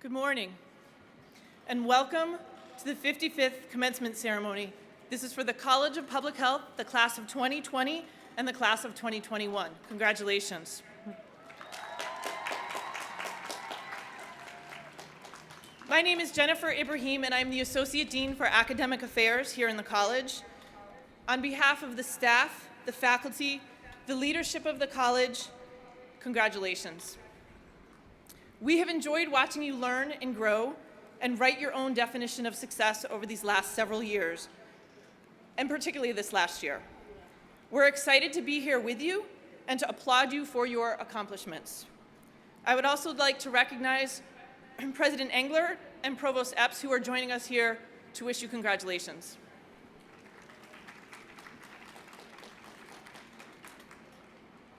Good morning, and welcome to the 55th commencement ceremony. This is for the College of Public Health, the class of 2020 and the class of 2021. Congratulations. My name is Jennifer Ibrahim, and I'm the Associate Dean for Academic Affairs here in the college. On behalf of the staff, the faculty, the leadership of the college, congratulations. We have enjoyed watching you learn and grow and write your own definition of success over these last several years, and particularly this last year. We're excited to be here with you and to applaud you for your accomplishments. I would also like to recognize President Engler and Provost Epps, who are joining us here to wish you congratulations.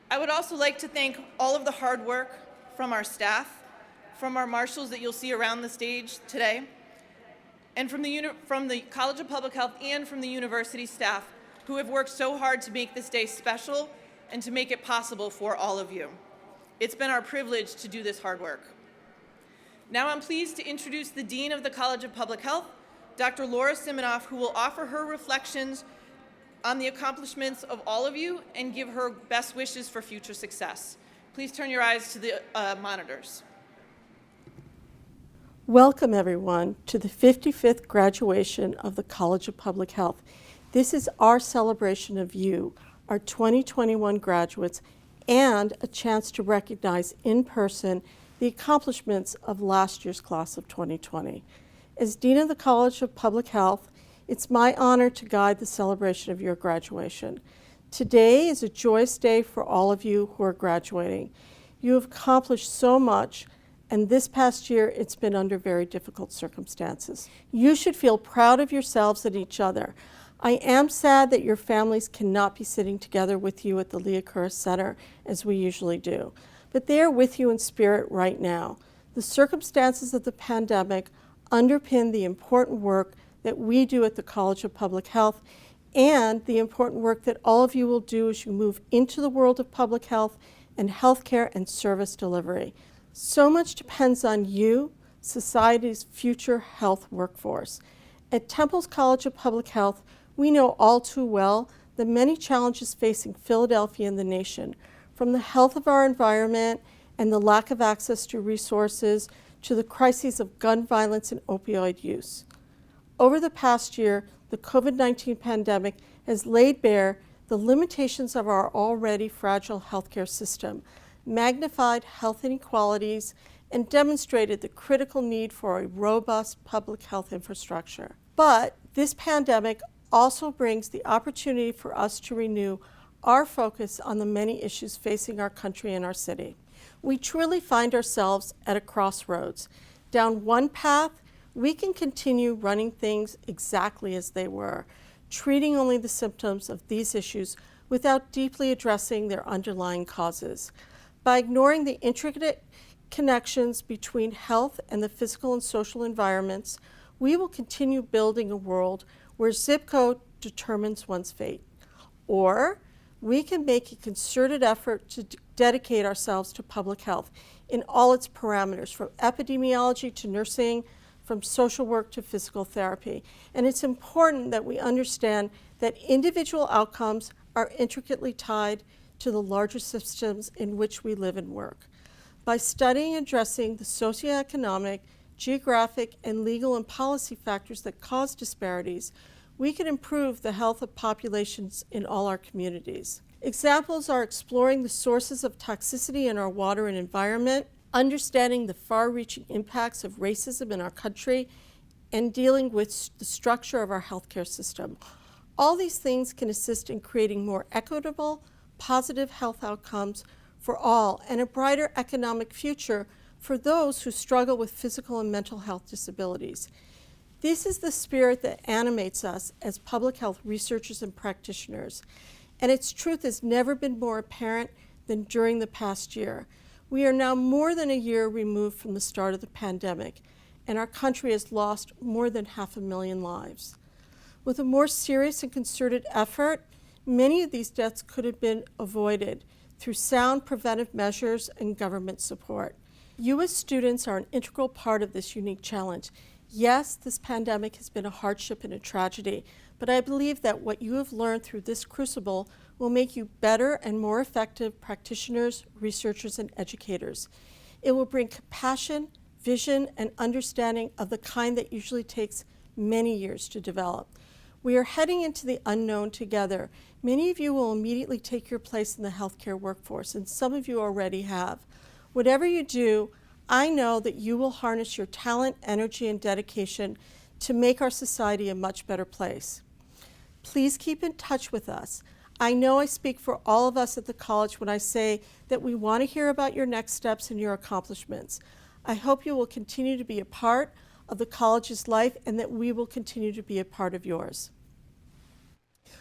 I would also like to thank all of the hard work from our staff, from our marshals that you'll see around the stage today, and from the College of Public Health and from the university staff who have worked so hard to make this day special and to make it possible for all of you. It's been our privilege to do this hard work. Now I'm pleased to introduce the Dean of the College of Public Health, Dr. Laura Siminoff, who will offer her reflections on the accomplishments of all of you and give her best wishes for future success. Please turn your eyes to the monitors. Welcome, everyone, to the 55th graduation of the College of Public Health. This is our celebration of you, our 2021 graduates, and a chance to recognize in person the accomplishments of last year's class of 2020. As Dean of the College of Public Health, it's my honor to guide the celebration of your graduation. Today is a joyous day for all of you who are graduating. You have accomplished so much, and this past year, it's been under very difficult circumstances. You should feel proud of yourselves and each other. I am sad that your families cannot be sitting together with you at the Leah Kurris Center as we usually do, but they are with you in spirit right now. The circumstances of the pandemic underpin the important work that we do at the College of Public Health and the important work that all of you will do as you move into the world of public health and healthcare and service delivery. So much depends on you, society's future health workforce. At Temple's College of Public Health, we know all too well the many challenges facing Philadelphia and the nation, from the health of our environment and the lack of access to resources to the crises of gun violence and opioid use. Over the past year, the COVID-19 pandemic has laid bare the limitations of our already fragile healthcare system, magnified health inequalities, and demonstrated the critical need for a robust public health infrastructure. But this pandemic also brings the opportunity for us to renew our focus on the many issues facing our country and our city. We truly find ourselves at a crossroads. Down one path, we can continue running things exactly as they were, treating only the symptoms of these issues without deeply addressing their underlying causes. By ignoring the intricate connections between health and the physical and social environments, we will continue building a world where zip code determines one's fate. Or we can make a concerted effort to dedicate ourselves to public health in all its parameters, from epidemiology to nursing, from social work to physical therapy. And it's important that we understand that individual outcomes are intricately tied to the larger systems in which we live and work. By studying and addressing the socioeconomic, geographic, and legal and policy factors that cause disparities, we can improve the health of populations in all our communities. Examples are exploring the sources of toxicity in our water and environment, understanding the far-reaching impacts of racism in our country, and dealing with the structure of our healthcare system. All these things can assist in creating more equitable, positive health outcomes for all and a brighter economic future for those who struggle with physical and mental health disabilities. This is the spirit that animates us as public health researchers and practitioners, and its truth has never been more apparent than during the past year. We are now more than a year removed from the start of the pandemic, and our country has lost more than 500,000 lives. With a more serious and concerted effort, many of these deaths could have been avoided through sound preventive measures and government support. You as students are an integral part of this unique challenge. Yes, this pandemic has been a hardship and a tragedy, but I believe that what you have learned through this crucible will make you better and more effective practitioners, researchers, and educators. It will bring compassion, vision, and understanding of the kind that usually takes many years to develop. We are heading into the unknown together. Many of you will immediately take your place in the healthcare workforce, and some of you already have. Whatever you do, I know that you will harness your talent, energy, and dedication to make our society a much better place. Please keep in touch with us. I know I speak for all of us at the college when I say that we want to hear about your next steps and your accomplishments. I hope you will continue to be a part of the college's life and that we will continue to be a part of yours.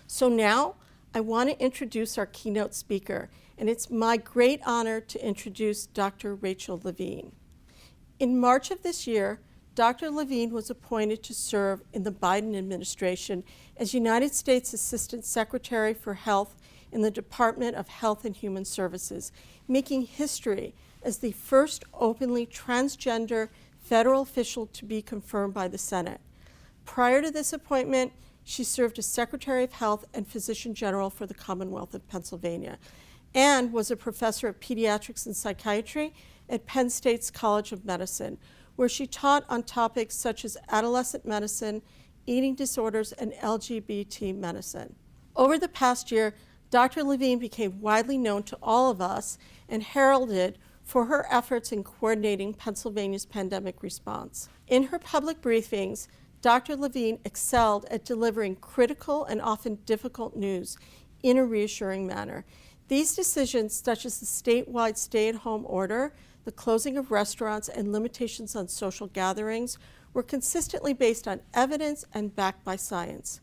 So now I want to introduce our keynote speaker, and it's my great honor to introduce Dr. Rachel Levine. In March of this year, Dr. Levine was appointed to serve in the Biden administration as United States Assistant Secretary for Health in the Department of Health and Human Services, making history as the first openly transgender federal official to be confirmed by the Senate. Prior to this appointment, she served as Secretary of Health and Physician General for the Commonwealth of Pennsylvania and was a professor of pediatrics and psychiatry at Penn State's College of Medicine, where she taught on topics such as adolescent medicine, eating disorders, and LGBT medicine. Over the past year, Dr. Levine became widely known to all of us and heralded for her efforts in coordinating Pennsylvania's pandemic response. In her public briefings, Dr. Levine excelled at delivering critical and often difficult news in a reassuring manner. These decisions, such as the statewide stay-at-home order, the closing of restaurants, and limitations on social gatherings, were consistently based on evidence and backed by science.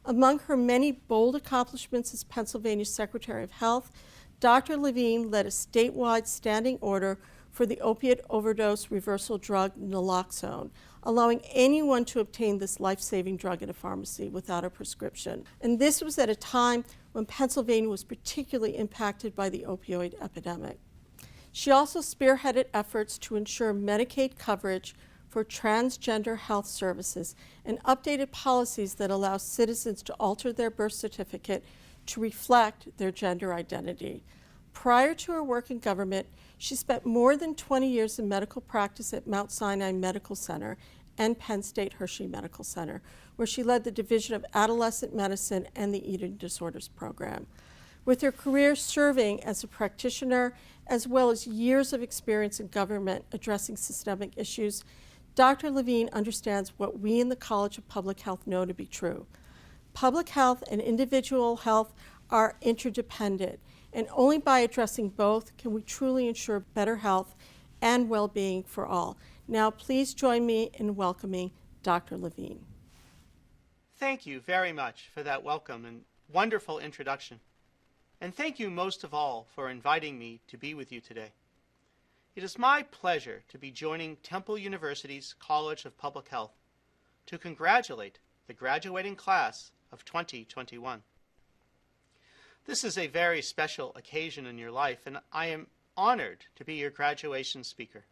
Among her many bold accomplishments as Pennsylvania's Secretary of Health, Dr. Levine led a statewide standing order for the opiate overdose reversal drug naloxone, allowing anyone to obtain this life-saving drug at a pharmacy without a prescription. And this was at a time when Pennsylvania was particularly impacted by the opioid epidemic. She also spearheaded efforts to ensure Medicaid coverage for transgender health services and updated policies that allow citizens to alter their birth certificate to reflect their gender identity. Prior to her work in government, she spent more than 20 years in medical practice at Mount Sinai Medical Center and Penn State Hershey Medical Center, where she led the Division of Adolescent Medicine and the Eating Disorders Program. With her career serving as a practitioner, as well as years of experience in government addressing systemic issues, Dr. Levine understands what we in the College of Public Health know to be true. Public health and individual health are interdependent, and only by addressing both can we truly ensure better health and well-being for all. Now, please join me in welcoming Dr. Levine. Thank you very much for that welcome and wonderful introduction. And thank you most of all for inviting me to be with you today. It is my pleasure to be joining Temple University's College of Public Health to congratulate the graduating class of 2021. This is a very special occasion in your life, and I am honored to be your graduation speaker.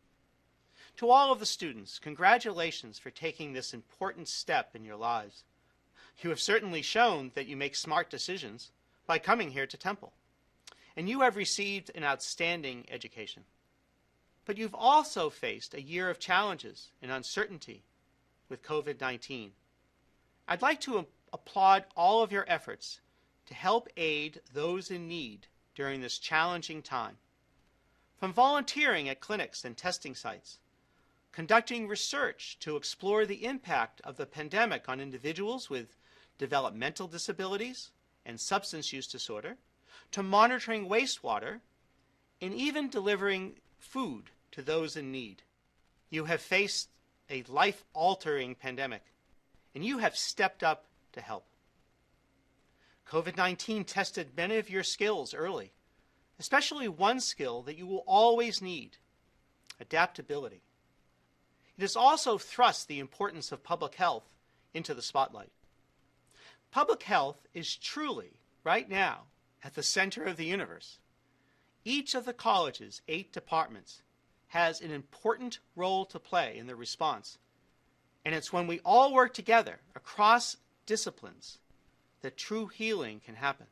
To all of the students, congratulations for taking this important step in your lives. You have certainly shown that you make smart decisions by coming here to Temple, and you have received an outstanding education. But you've also faced a year of challenges and uncertainty with COVID-19. I'd like to applaud all of your efforts to help aid those in need during this challenging time. From volunteering at clinics and testing sites, conducting research to explore the impact of the pandemic on individuals with developmental disabilities and substance use disorder, to monitoring wastewater, and even delivering food to those in need. You have faced a life-altering pandemic, and you have stepped up to help. COVID-19 tested many of your skills early, especially one skill that you will always need: adaptability. It has also thrust the importance of public health into the spotlight. Public health is truly, right now, at the center of the universe. Each of the college's 8 departments has an important role to play in the response. And it's when we all work together across disciplines that true healing can happen.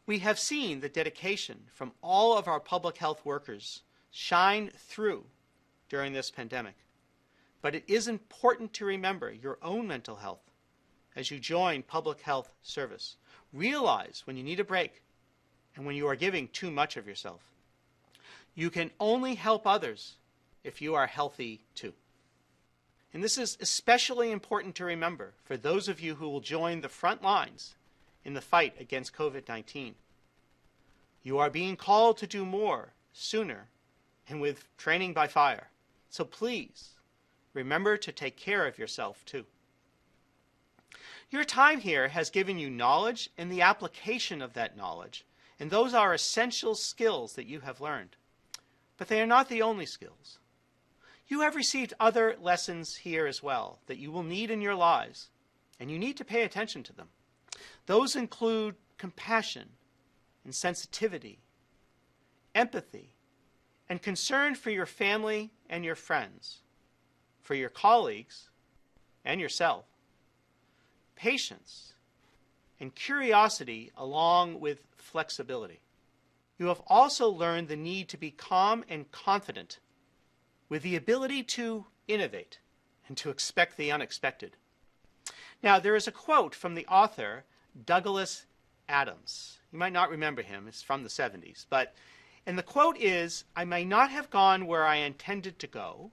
We have seen the dedication from all of our public health workers shine through during this pandemic. But it is important to remember your own mental health as you join public health service. Realize when you need a break and when you are giving too much of yourself. You can only help others if you are healthy too. And this is especially important to remember for those of you who will join the front lines in the fight against COVID-19. You are being called to do more sooner and with training by fire. So please, remember to take care of yourself too. Your time here has given you knowledge and the application of that knowledge, and those are essential skills that you have learned. But they are not the only skills. You have received other lessons here as well that you will need in your lives, and you need to pay attention to them. Those include compassion and sensitivity, empathy, and concern for your family and your friends, for your colleagues and yourself, patience, and curiosity along with flexibility. You have also learned the need to be calm and confident with the ability to innovate and to expect the unexpected. Now, there is a quote from the author Douglas Adams. You might not remember him. It's from the 70s. And the quote is, "I may not have gone where I intended to go,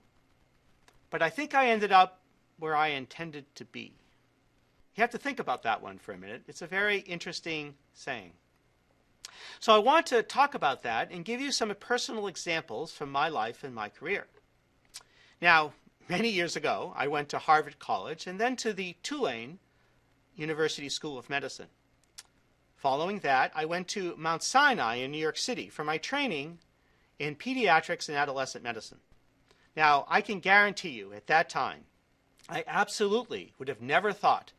but I think I ended up where I intended to be." You have to think about that one for a minute. It's a very interesting saying. So I want to talk about that and give you some personal examples from my life and my career. Now, many years ago, I went to Harvard College and then to the Tulane University School of Medicine. Following that, I went to Mount Sinai in New York City for my training in pediatrics and adolescent medicine. Now, I can guarantee you at that time, I absolutely would have never thought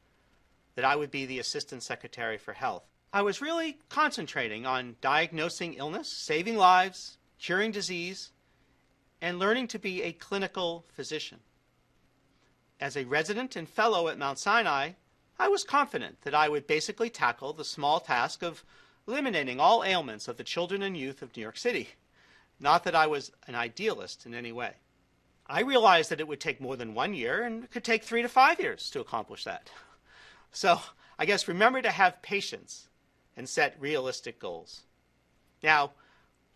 that I would be the Assistant Secretary for Health. I was really concentrating on diagnosing illness, saving lives, curing disease, and learning to be a clinical physician. As a resident and fellow at Mount Sinai, I was confident that I would basically tackle the small task of eliminating all ailments of the children and youth of New York City. Not that I was an idealist in any way. I realized that it would take more than 1 year and it could take 3 to 5 years to accomplish that. So I guess remember to have patience and set realistic goals. Now,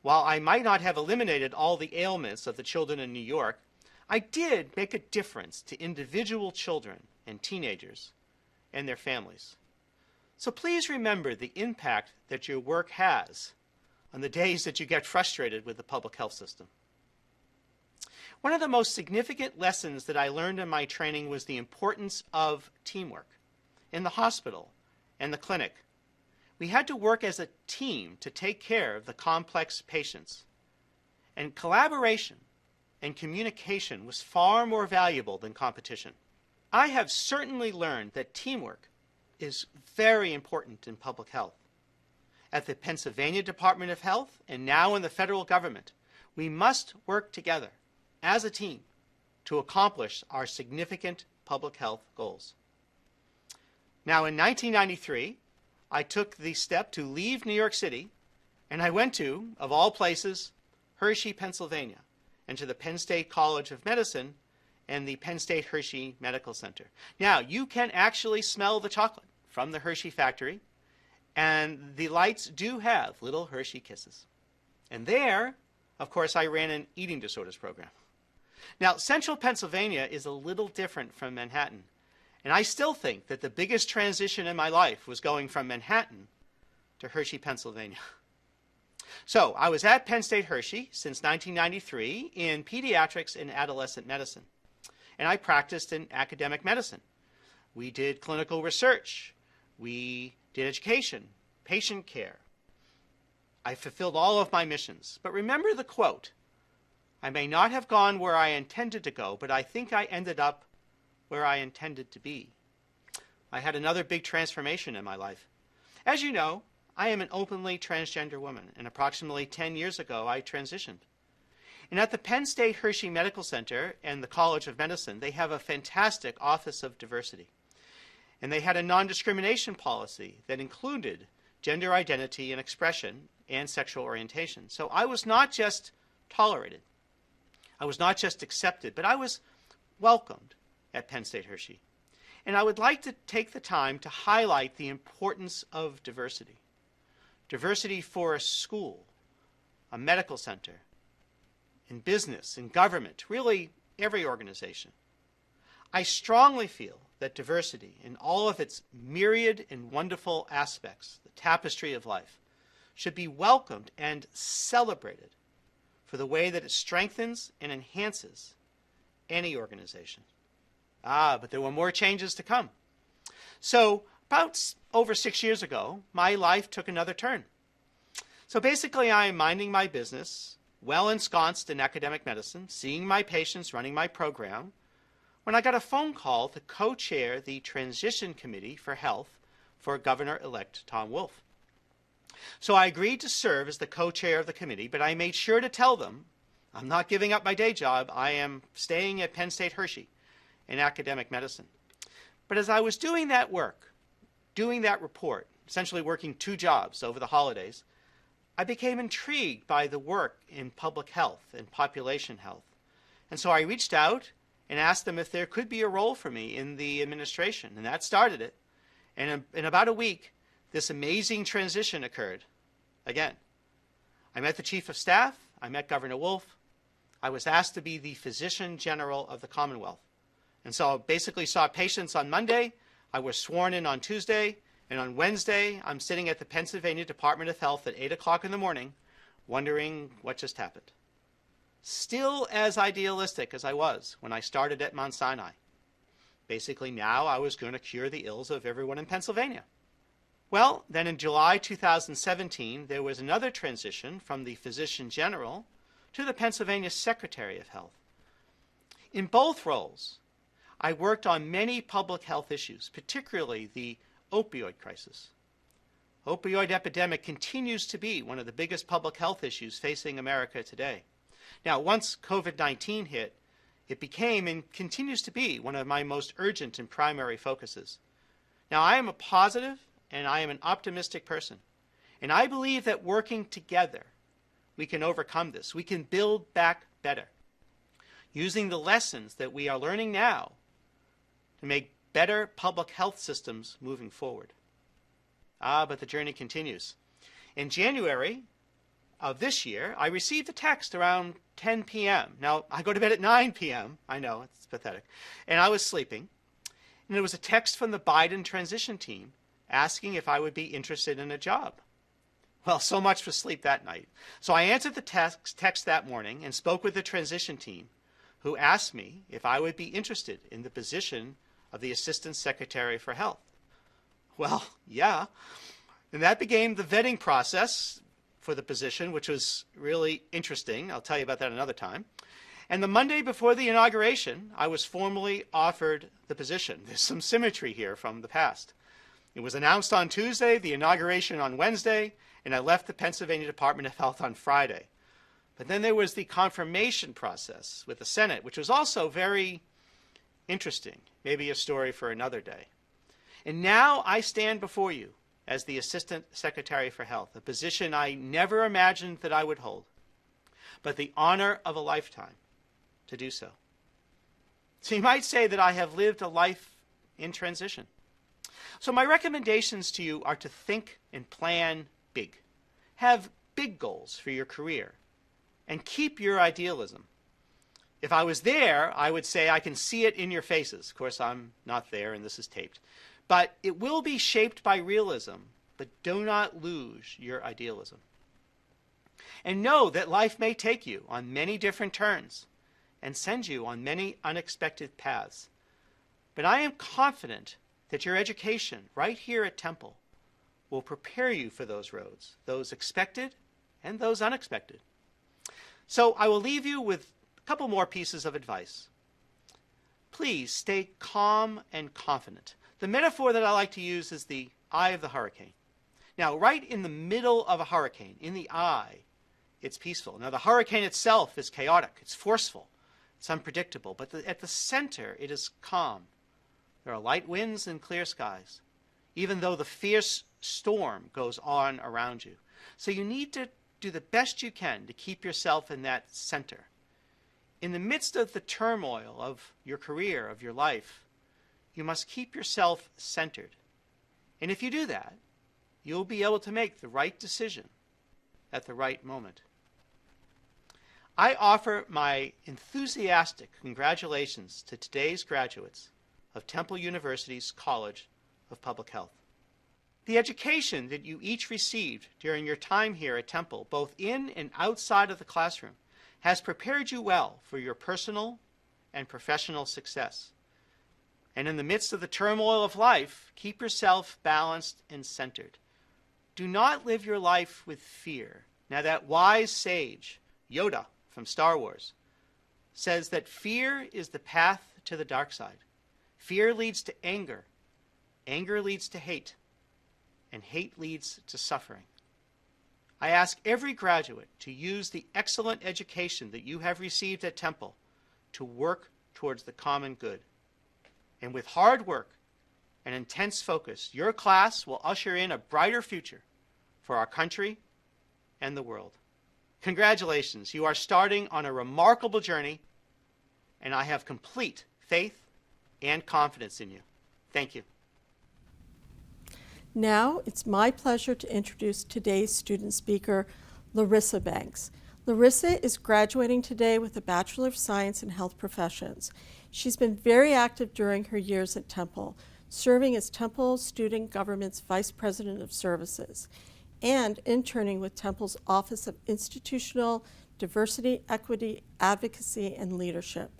while I might not have eliminated all the ailments of the children in New York, I did make a difference to individual children and teenagers and their families. So please remember the impact that your work has on the days that you get frustrated with the public health system. One of the most significant lessons that I learned in my training was the importance of teamwork in the hospital and the clinic. We had to work as a team to take care of the complex patients. And collaboration and communication was far more valuable than competition. I have certainly learned that teamwork is very important in public health. At the Pennsylvania Department of Health and now in the federal government, we must work together as a team to accomplish our significant public health goals. Now, in 1993, I took the step to leave New York City, and I went to, of all places, Hershey, Pennsylvania, and to the Penn State College of Medicine and the Penn State Hershey Medical Center. Now, you can actually smell the chocolate from the Hershey factory, and the lights do have little Hershey kisses. And there, of course, I ran an eating disorders program. Now, central Pennsylvania is a little different from Manhattan, and I still think that the biggest transition in my life was going from Manhattan to Hershey, Pennsylvania. So I was at Penn State Hershey since 1993 in pediatrics and adolescent medicine, and I practiced in academic medicine. We did clinical research. We did education, patient care. I fulfilled all of my missions. But remember the quote, "I may not have gone where I intended to go, but I think I ended up where I intended to be." I had another big transformation in my life. As you know, I am an openly transgender woman, and approximately 10 years ago I transitioned. And at the Penn State Hershey Medical Center and the College of Medicine, they have a fantastic Office of Diversity. And they had a non-discrimination policy that included gender identity and expression and sexual orientation. So I was not just tolerated, I was not just accepted, but I was welcomed at Penn State Hershey. And I would like to take the time to highlight the importance of diversity. Diversity for a school, a medical center, in business, in government, really every organization. I strongly feel that diversity in all of its myriad and wonderful aspects, the tapestry of life, should be welcomed and celebrated for the way that it strengthens and enhances any organization. But there were more changes to come. So about over 6 years ago, my life took another turn. So basically, I am minding my business, well ensconced in academic medicine, seeing my patients, running my program, when I got a phone call to co-chair the Transition Committee for Health for Governor-elect Tom Wolf. So I agreed to serve as the co-chair of the committee, but I made sure to tell them, I'm not giving up my day job. I am staying at Penn State Hershey in academic medicine. But as I was doing that work, doing that report, essentially working 2 jobs over the holidays, I became intrigued by the work in public health and population health. And so I reached out and asked them if there could be a role for me in the administration, and that started it. And in about a week, this amazing transition occurred again. I met the Chief of Staff, I met Governor Wolf, I was asked to be the Physician General of the Commonwealth. And so I basically saw patients on Monday, I was sworn in on Tuesday, and on Wednesday, I'm sitting at the Pennsylvania Department of Health at 8 o'clock in the morning, wondering what just happened. Still as idealistic as I was when I started at Mount Sinai. Basically now I was going to cure the ills of everyone in Pennsylvania. Well, then in July 2017, there was another transition from the Physician General to the Pennsylvania Secretary of Health. In both roles, I worked on many public health issues, particularly the opioid crisis. Opioid epidemic continues to be one of the biggest public health issues facing America today. Now, once COVID-19 hit, it became and continues to be one of my most urgent and primary focuses. Now, I am a positive and I am an optimistic person, and I believe that working together, we can overcome this. We can build back better, using the lessons that we are learning now to make better public health systems moving forward. But the journey continues. In January of this year, I received a text around 10 p.m. Now, I go to bed at 9 p.m. I know, it's pathetic. And I was sleeping. And it was a text from the Biden transition team asking if I would be interested in a job. Well, so much for sleep that night. So I answered the text that morning and spoke with the transition team, who asked me if I would be interested in the position of the Assistant Secretary for Health. Well, yeah. And that began the vetting process for the position, which was really interesting. I'll tell you about that another time. And the Monday before the inauguration, I was formally offered the position. There's some symmetry here from the past. It was announced on Tuesday, the inauguration on Wednesday, and I left the Pennsylvania Department of Health on Friday. But then there was the confirmation process with the Senate, which was also very interesting, maybe a story for another day. And now I stand before you as the Assistant Secretary for Health, a position I never imagined that I would hold, but the honor of a lifetime to do so. So you might say that I have lived a life in transition. So my recommendations to you are to think and plan big. Have big goals for your career and keep your idealism. If I was there, I would say I can see it in your faces. Of course, I'm not there and this is taped. But it will be shaped by realism, but do not lose your idealism. And know that life may take you on many different turns and send you on many unexpected paths. But I am confident that your education right here at Temple will prepare you for those roads, those expected and those unexpected. So I will leave you with a couple more pieces of advice. Please stay calm and confident. The metaphor that I like to use is the eye of the hurricane. Now, right in the middle of a hurricane, in the eye, it's peaceful. Now, the hurricane itself is chaotic, it's forceful, it's unpredictable, but at the center, it is calm. There are light winds and clear skies, even though the fierce storm goes on around you. So you need to do the best you can to keep yourself in that center. In the midst of the turmoil of your career, of your life, you must keep yourself centered. And if you do that, you'll be able to make the right decision at the right moment. I offer my enthusiastic congratulations to today's graduates of Temple University's College of Public Health. The education that you each received during your time here at Temple, both in and outside of the classroom, has prepared you well for your personal and professional success. And in the midst of the turmoil of life, keep yourself balanced and centered. Do not live your life with fear. Now, that wise sage, Yoda from Star Wars, says that fear is the path to the dark side. Fear leads to anger. Anger leads to hate. And hate leads to suffering. I ask every graduate to use the excellent education that you have received at Temple to work towards the common good. And with hard work and intense focus, your class will usher in a brighter future for our country and the world. Congratulations, you are starting on a remarkable journey, and I have complete faith and confidence in you. Thank you. Now it's my pleasure to introduce today's student speaker, Larissa Banks. Larissa is graduating today with a Bachelor of Science in Health Professions. She's been very active during her years at Temple, serving as Temple Student Government's Vice President of Services and interning with Temple's Office of Institutional Diversity, Equity, Advocacy, and Leadership.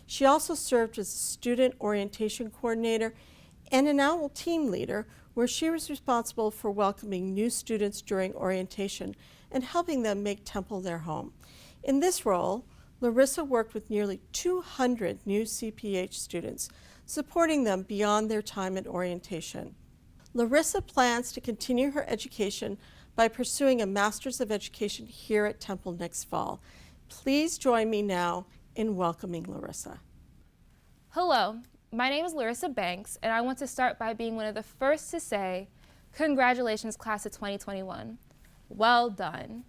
She also served as a Student Orientation Coordinator and an annual team leader, where she was responsible for welcoming new students during orientation and helping them make Temple their home. In this role, Larissa worked with nearly 200 new CPH students, supporting them beyond their time at orientation. Larissa plans to continue her education by pursuing a Master's of Education here at Temple next fall. Please join me now in welcoming Larissa. Hello. My name is Larissa Banks, and I want to start by being one of the first to say, congratulations, class of 2021. Well done.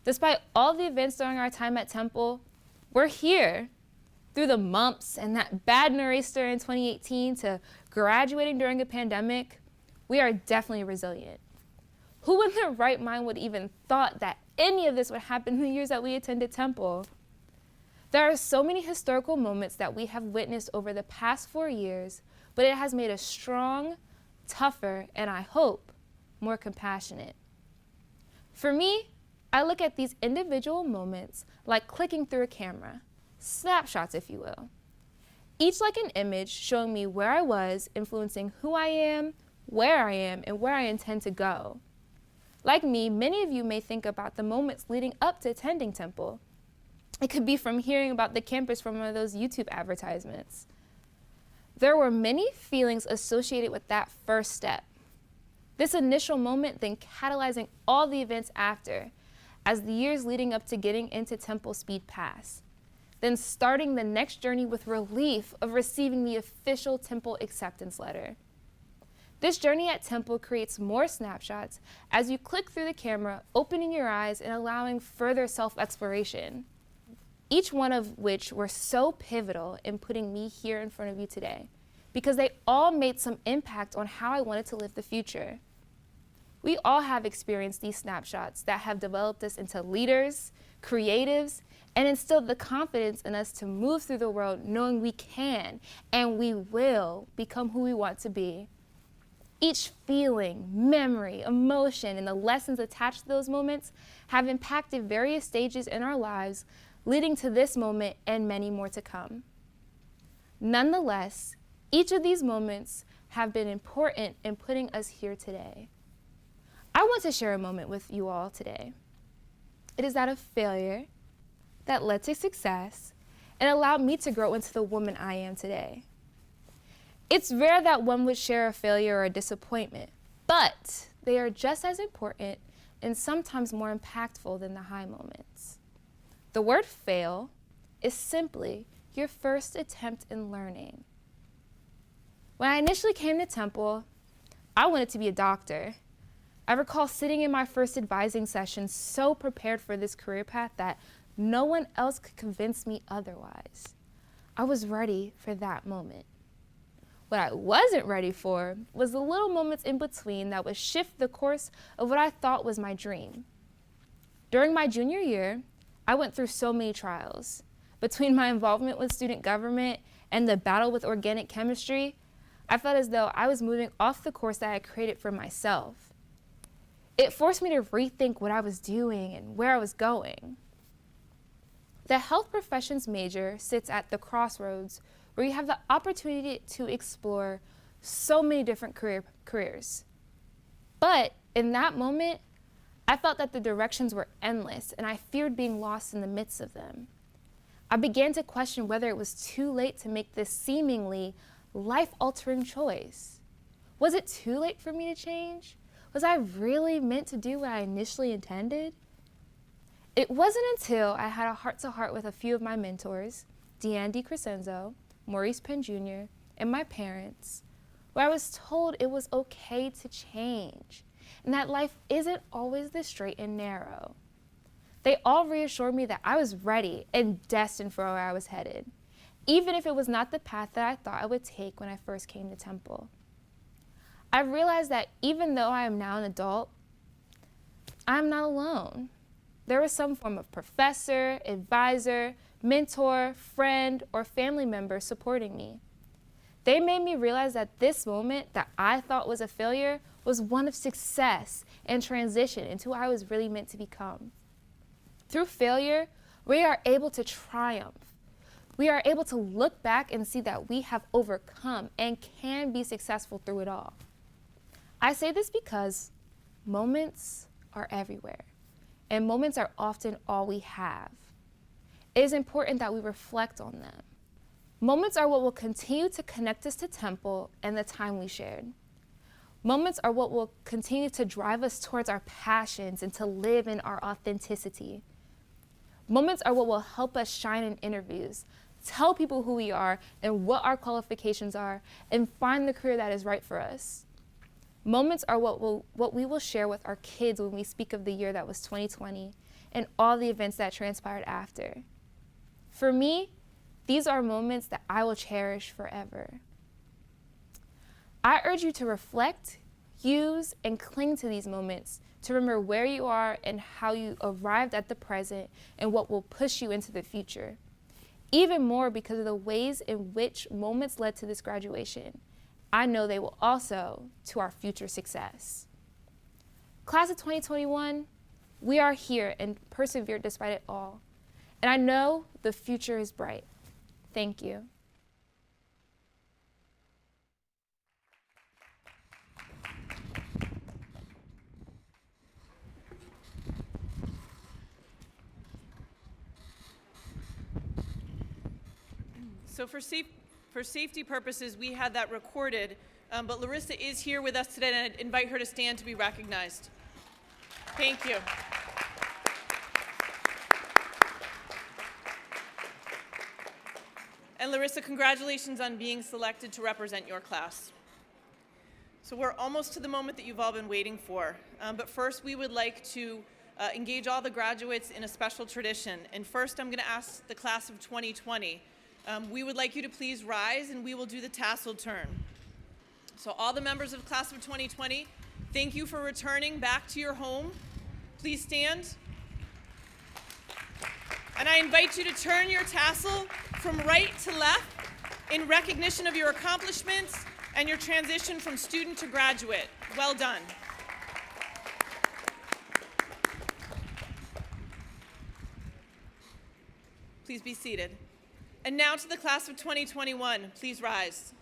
Despite all the events during our time at Temple, we're here. Through the mumps and that bad nor'easter in 2018 to graduating during a pandemic, we are definitely resilient. Who in their right mind would even thought that any of this would happen in the years that we attended Temple? There are so many historical moments that we have witnessed over the past 4 years, but it has made us strong, tougher, and I hope, more compassionate. For me, I look at these individual moments like clicking through a camera, snapshots if you will. Each like an image showing me where I was, influencing who I am, and where I intend to go. Like me, many of you may think about the moments leading up to attending Temple. It could be from hearing about the campus from one of those YouTube advertisements. There were many feelings associated with that first step. This initial moment then catalyzing all the events after, as the years leading up to getting into Temple speed past. Then starting the next journey with relief of receiving the official Temple acceptance letter. This journey at Temple creates more snapshots as you click through the camera, opening your eyes and allowing further self-exploration. Each one of which were so pivotal in putting me here in front of you today, because they all made some impact on how I wanted to live the future. We all have experienced these snapshots that have developed us into leaders, creatives, and instilled the confidence in us to move through the world knowing we can and we will become who we want to be. Each feeling, memory, emotion, and the lessons attached to those moments have impacted various stages in our lives, leading to this moment and many more to come. Nonetheless, each of these moments have been important in putting us here today. I want to share a moment with you all today. It is that of failure that led to success and allowed me to grow into the woman I am today. It's rare that one would share a failure or a disappointment, but they are just as important and sometimes more impactful than the high moments. The word fail is simply your first attempt in learning. When I initially came to Temple, I wanted to be a doctor. I recall sitting in my first advising session so prepared for this career path that no one else could convince me otherwise. I was ready for that moment. What I wasn't ready for was the little moments in between that would shift the course of what I thought was my dream. During my junior year, I went through so many trials. Between my involvement with student government and the battle with organic chemistry, I felt as though I was moving off the course that I had created for myself. It forced me to rethink what I was doing and where I was going. The health professions major sits at the crossroads where you have the opportunity to explore so many different careers. But in that moment, I felt that the directions were endless and I feared being lost in the midst of them. I began to question whether it was too late to make this seemingly life-altering choice. Was it too late for me to change? Was I really meant to do what I initially intended? It wasn't until I had a heart-to-heart with a few of my mentors, Deanne DiCrescenzo, Maurice Penn Jr., and my parents, where I was told it was okay to change and that life isn't always this straight and narrow. They all reassured me that I was ready and destined for where I was headed, even if it was not the path that I thought I would take when I first came to Temple. I realized that even though I am now an adult, I'm not alone. There was some form of professor, advisor, mentor, friend, or family member supporting me. They made me realize that this moment that I thought was a failure was one of success and transition into who I was really meant to become. Through failure, we are able to triumph. We are able to look back and see that we have overcome and can be successful through it all. I say this because moments are everywhere, and moments are often all we have. It is important that we reflect on them. Moments are what will continue to connect us to Temple and the time we shared. Moments are what will continue to drive us towards our passions and to live in our authenticity. Moments are what will help us shine in interviews, tell people who we are and what our qualifications are, and find the career that is right for us. Moments are what we will share with our kids when we speak of the year that was 2020 and all the events that transpired after. For me, these are moments that I will cherish forever. I urge you to reflect, use, and cling to these moments to remember where you are and how you arrived at the present and what will push you into the future. Even more because of the ways in which moments led to this graduation, I know they will also to our future success. Class of 2021, we are here and persevered despite it all. And I know the future is bright. Thank you. So for safety purposes, we had that recorded, but Larissa is here with us today, and I'd invite her to stand to be recognized. Thank you. And Larissa, congratulations on being selected to represent your class. So we're almost to the moment that you've all been waiting for, but first we would like to engage all the graduates in a special tradition. And first I'm going to ask the class of 2020. We would like you to please rise and we will do the tassel turn. So all the members of class of 2020, thank you for returning back to your home. Please stand. And I invite you to turn your tassel from right to left in recognition of your accomplishments and your transition from student to graduate. Well done. Please be seated. And now to the class of 2021, please rise.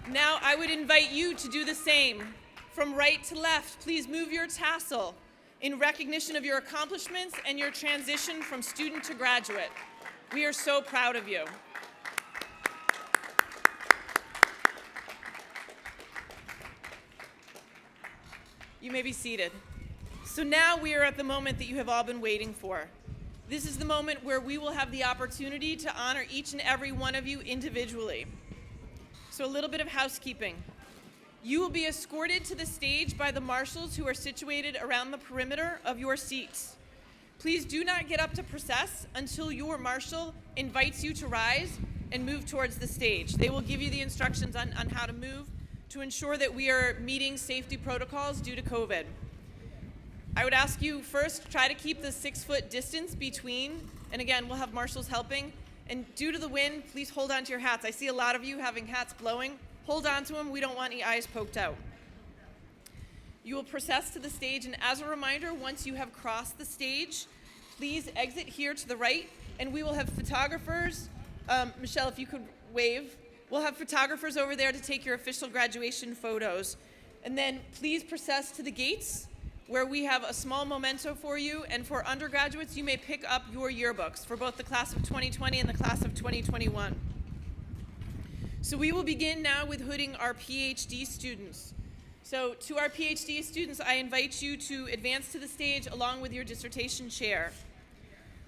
Now I would invite you to do the same. From right to left, please move your tassel in recognition of your accomplishments and your transition from student to graduate. We are so proud of you. You may be seated. So now we are at the moment that you have all been waiting for. This is the moment where we will have the opportunity to honor each and every one of you individually. So a little bit of housekeeping. You will be escorted to the stage by the marshals who are situated around the perimeter of your seats. Please do not get up to process until your marshal invites you to rise and move towards the stage. They will give you the instructions on how to move to ensure that we are meeting safety protocols due to COVID. I would ask you first, try to keep the 6-foot distance between, and again, we'll have marshals helping. And due to the wind, please hold on to your hats. I see a lot of you having hats blowing. Hold on to them. We don't want any eyes poked out. You will process to the stage, and as a reminder, once you have crossed the stage, please exit here to the right, and we will have photographers. Michelle, if you could wave. We'll have photographers over there to take your official graduation photos. And then please process to the gates where we have a small memento for you. And for undergraduates, you may pick up your yearbooks for both the class of 2020 and the class of 2021. So we will begin now with hooding our PhD students. So to our PhD students, I invite you to advance to the stage along with your dissertation chair.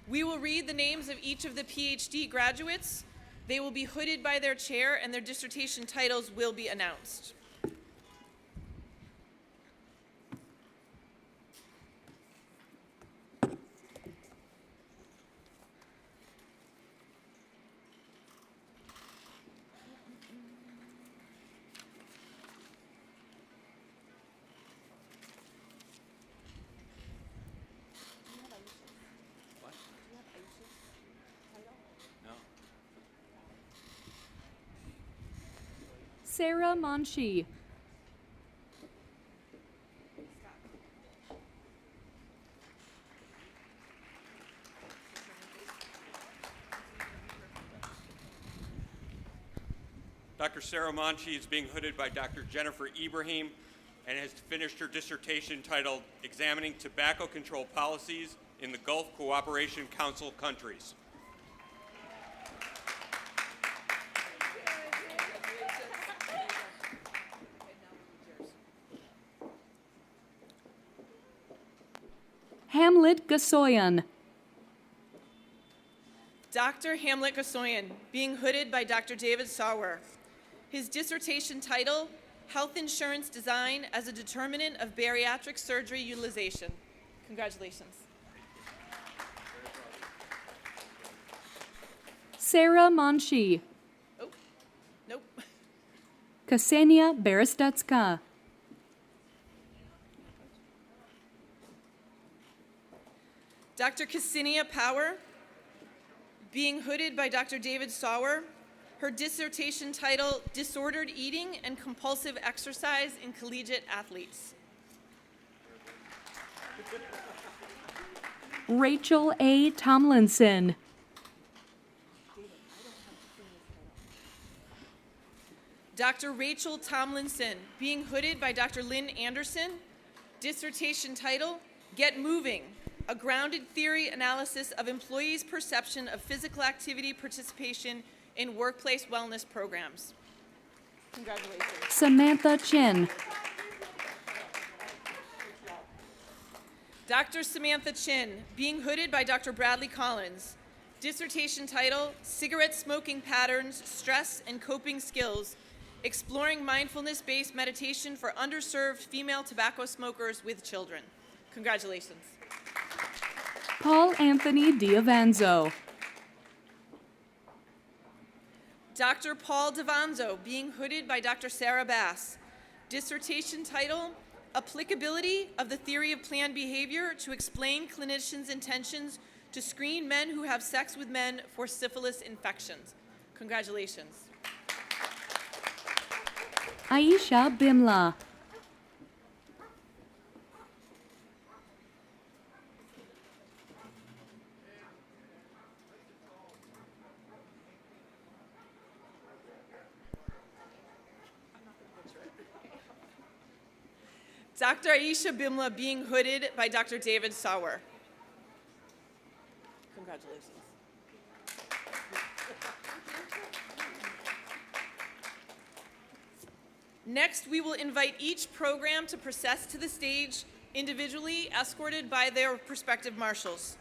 We will read the names of each of the PhD graduates. They will be hooded by their chair, and their dissertation titles will be announced. Sarah Monshi. Dr. Sarah Monchi is being hooded by Dr. Jennifer Ibrahim and has finished her dissertation titled Examining Tobacco Control Policies in the Gulf Cooperation Council Countries. Hamlet Gasoyan. Dr. Hamlet Gasoyan, being hooded by Dr. David Sauer. His dissertation title, Health Insurance Design as a Determinant of Bariatric Surgery Utilization. Congratulations. Sarah Monshi. Oh, nope. Ksenia Berestecka. Dr. Ksenia Power, being hooded by Dr. David Sauer. Her dissertation title, Disordered Eating and Compulsive Exercise in Collegiate Athletes. Rachel A. Tomlinson. Dr. Rachel Tomlinson, being hooded by Dr. Lynn Anderson. Dissertation title, Get Moving, a grounded theory analysis of employees' perception of physical activity participation in workplace wellness programs. Congratulations. Samantha Chin. Dr. Samantha Chin, being hooded by Dr. Bradley Collins. Dissertation title, Cigarette Smoking Patterns, Stress and Coping Skills, Exploring Mindfulness-Based Meditation for Underserved Female Tobacco Smokers with Children. Congratulations. Paul Anthony Diavanzo. Dr. Paul Davanzo, being hooded by Dr. Sarah Bass. Dissertation title, Applicability of the Theory of Planned Behavior to Explain Clinicians' Intentions to Screen Men Who Have Sex with Men for Syphilis Infections. Congratulations. Aisha Bimla. Dr. Aisha Bimla, being hooded by Dr. David Sauer. Congratulations. Next, we will invite each program to process to the stage individually, escorted by their respective marshals.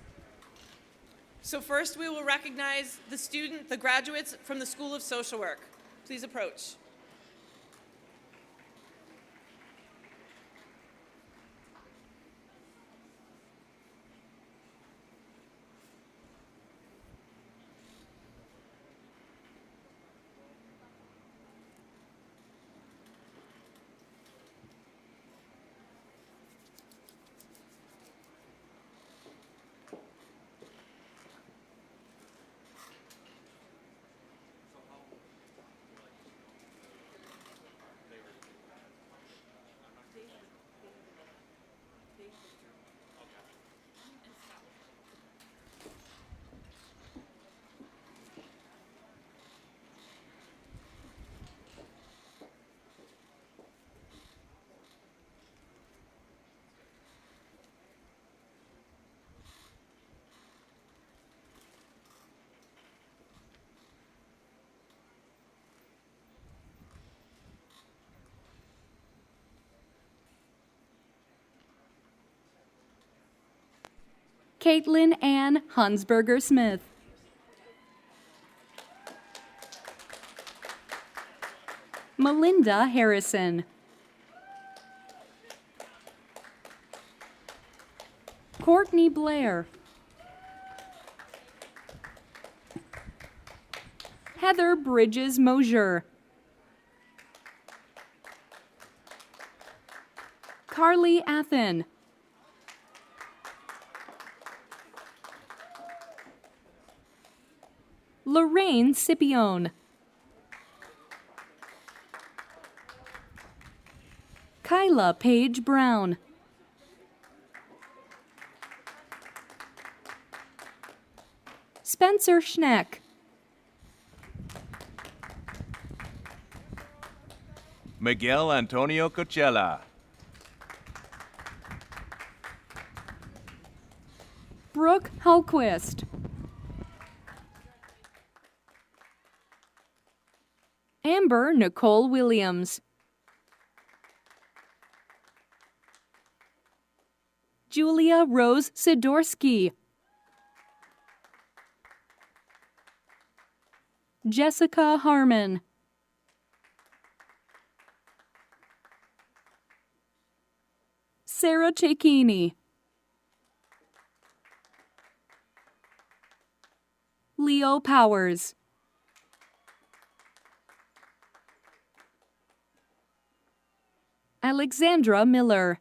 So first, we will recognize the graduates from the School of Social Work. Please approach. Caitlin Ann Hunsberger-Smith. Melinda Harrison. Courtney Blair. Heather Bridges Mosier. Carly Athen. Lorraine Scipione. Kyla Page Brown. Spencer Schneck. Miguel Antonio Coachella. Brooke Hallquist. Amber Nicole Williams. Julia Rose Sidorsky. Jessica Harmon. Sarah Cecchini. Leo Powers. Alexandra Miller.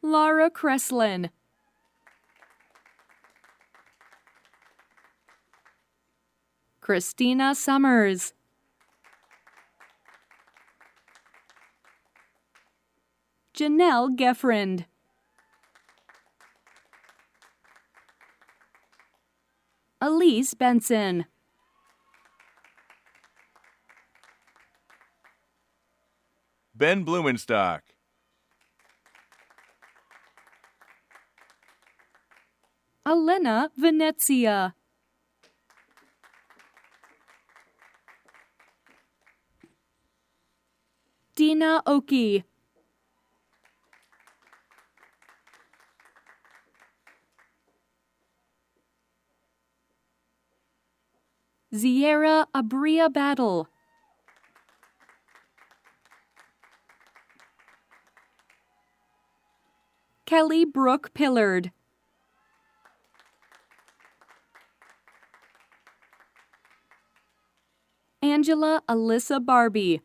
Laura Kreslin. Christina Summers. Janelle Geffrind. Elise Benson. Ben Blumenstock. Elena Venezia. Dina Oki. Ziera Abria Battle. Kelly Brooke Pillard. Angela Alyssa Barbie.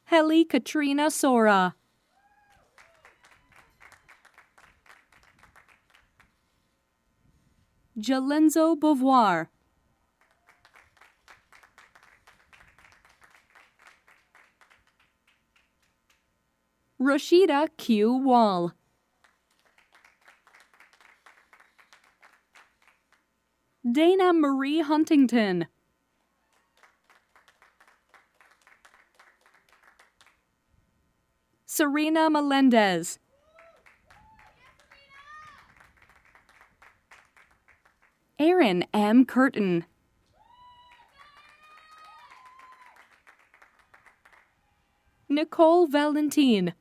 Helly Katrina Sora. Jalenzo Beauvoir. Rashida Q. Wall. Dana Marie Huntington. Serena Melendez. Aaron M. Curtin. Nicole Valentine.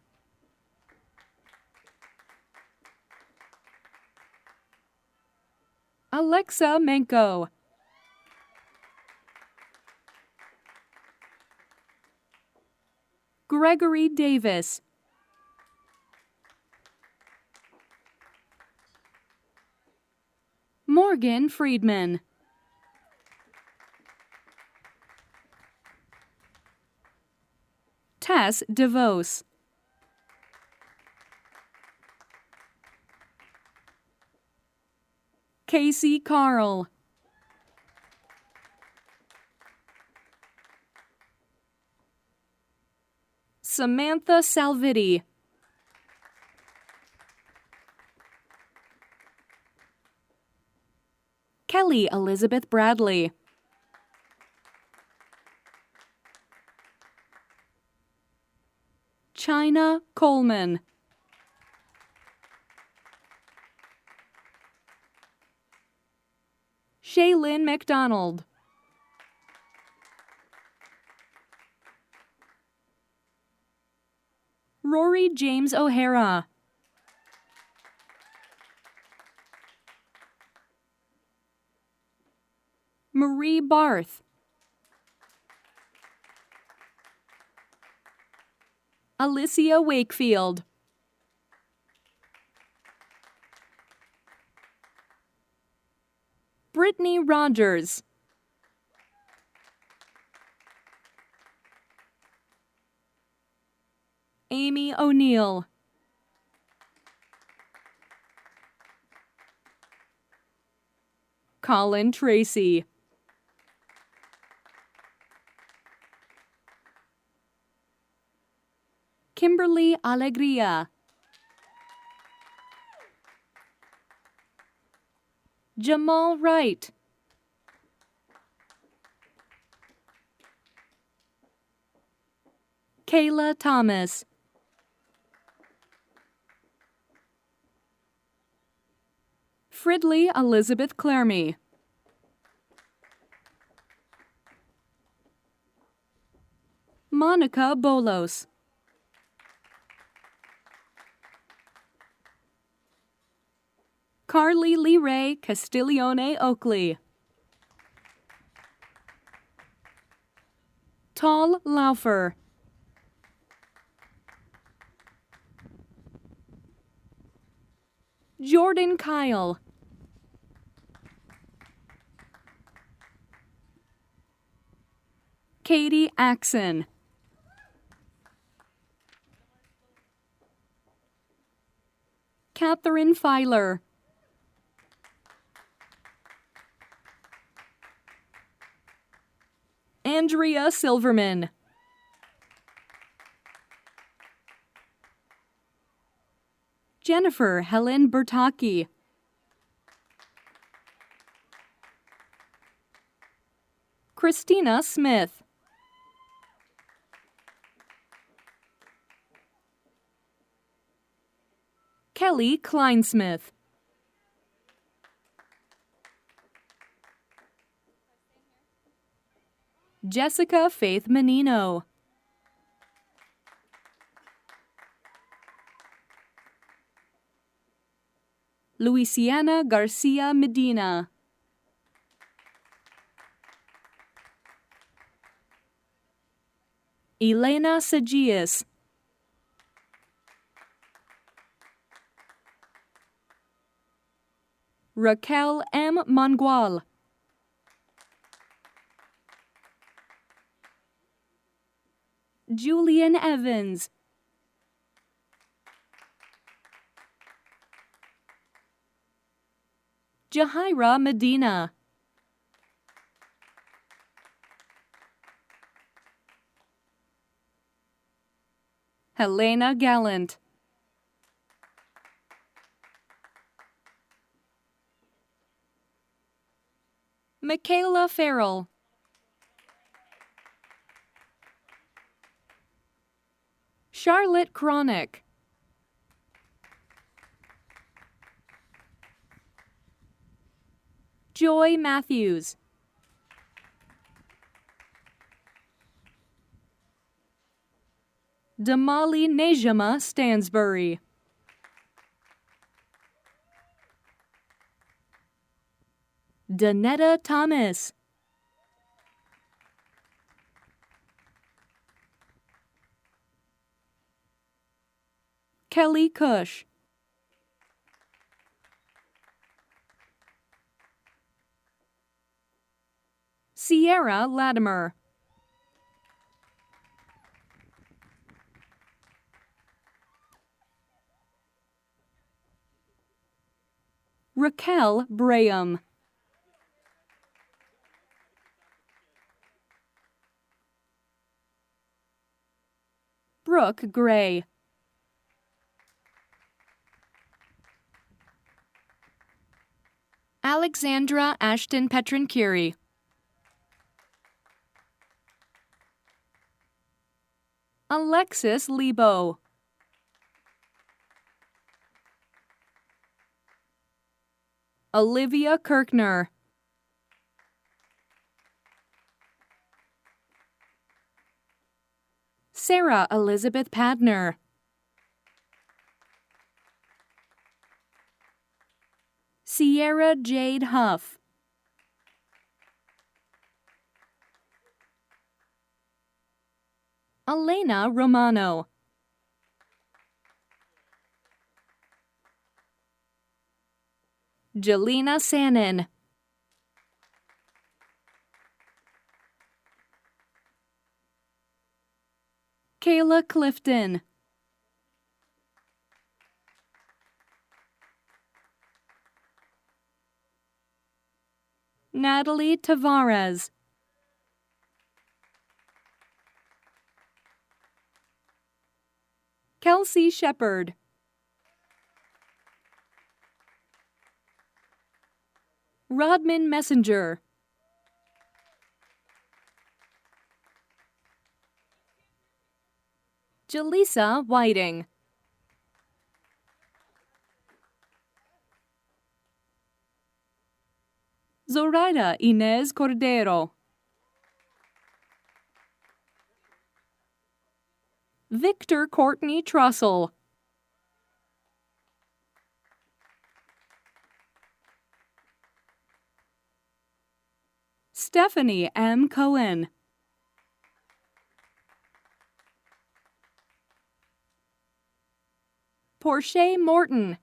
Alexa Menko. Gregory Davis. Morgan Friedman. Tess DeVos. Casey Carl. Samantha Salviti. Kelly Elizabeth Bradley. China Coleman. Shaylin McDonald. Rory James O'Hara. Marie Barth. Alicia Wakefield. Brittany Rogers. Amy O'Neill. Colin Tracy. Kimberly Alegria. Jamal Wright. Kayla Thomas. Fridley Elizabeth Claremy. Monica Bolos. Carly Lee Ray Castiglione Oakley. Tall Laufer. Jordan Kyle. Katie Axon. Catherine Filer. Andrea Silverman. Jennifer Helen Bertocchi. Christina Smith. Kelly Kleinsmith. Jessica Faith Menino. Luisiana Garcia Medina. Elena Sagias. Raquel M. Mangual. Julian Evans. Jahira Medina. Helena Gallant. Michaela Farrell. Charlotte Cronick. Joy Matthews. Damali Nejama Stansbury. Danetta Thomas. Kelly Cush. Sierra Latimer. Raquel Braham. Brooke Gray. Alexandra Ashton Petrin-Curie. Alexis Lebo. Olivia Kirkner. Sarah Elizabeth Padner. Sierra Jade Huff. Elena Romano. Jelena Sannon. Kayla Clifton. Natalie Tavares. Kelsey Shepard. Rodman Messenger. Jaleesa Whiting. Zoraida Inez Cordero. Victor Courtney Trussell. Stephanie M. Cohen. Portia Morton.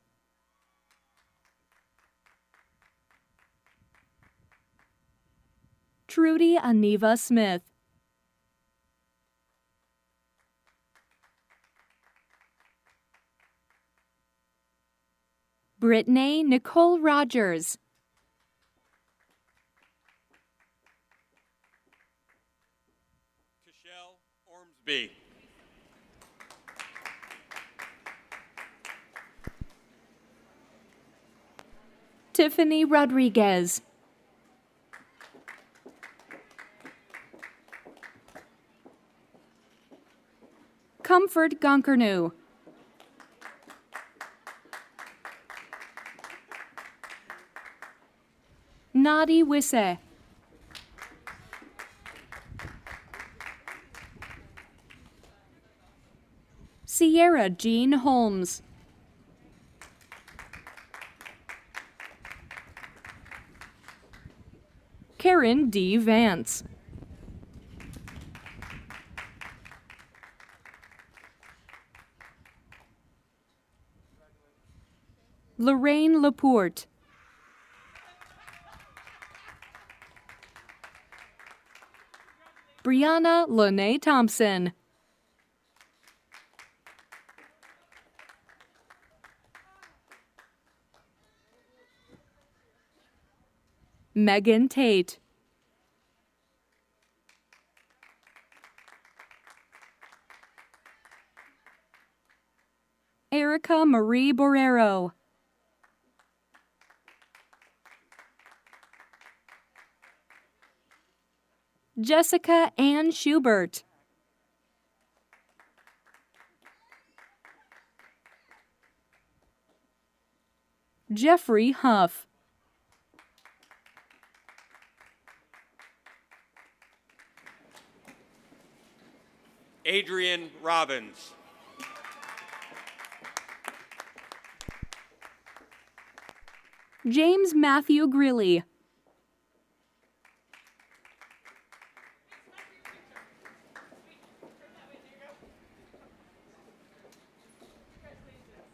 Trudy Aniva Smith. Brittany Nicole Rogers. Cashel Ormsby. Tiffany Rodriguez. Comfort Gonkernu. Nadi Wisse. Sierra Jean Holmes. Karen D. Vance. Lorraine Laporte. Brianna Lene Thompson. Megan Tate. Erica Marie Borrero. Jessica Ann Schubert. Jeffrey Huff. Adrian Robbins. James Matthew Greeley.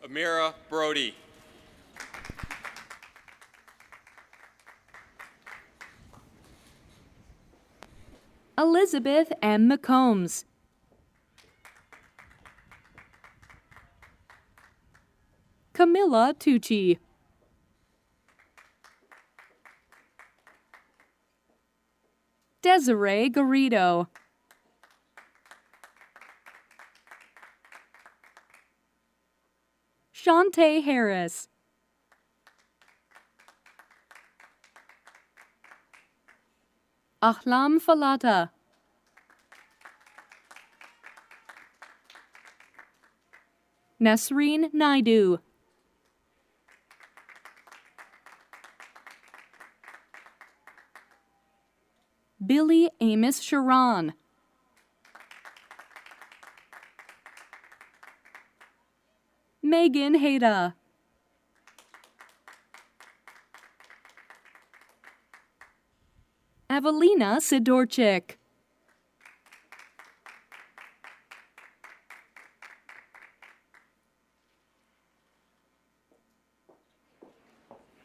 Amira Brody. Elizabeth M. McCombs. Camilla Tucci. Desiree Garrido. Shantae Harris. Ahlam Falata. Nasreen Naidu. Billy Amos Sharon. Megan Hayda. Evelina Sidorchik.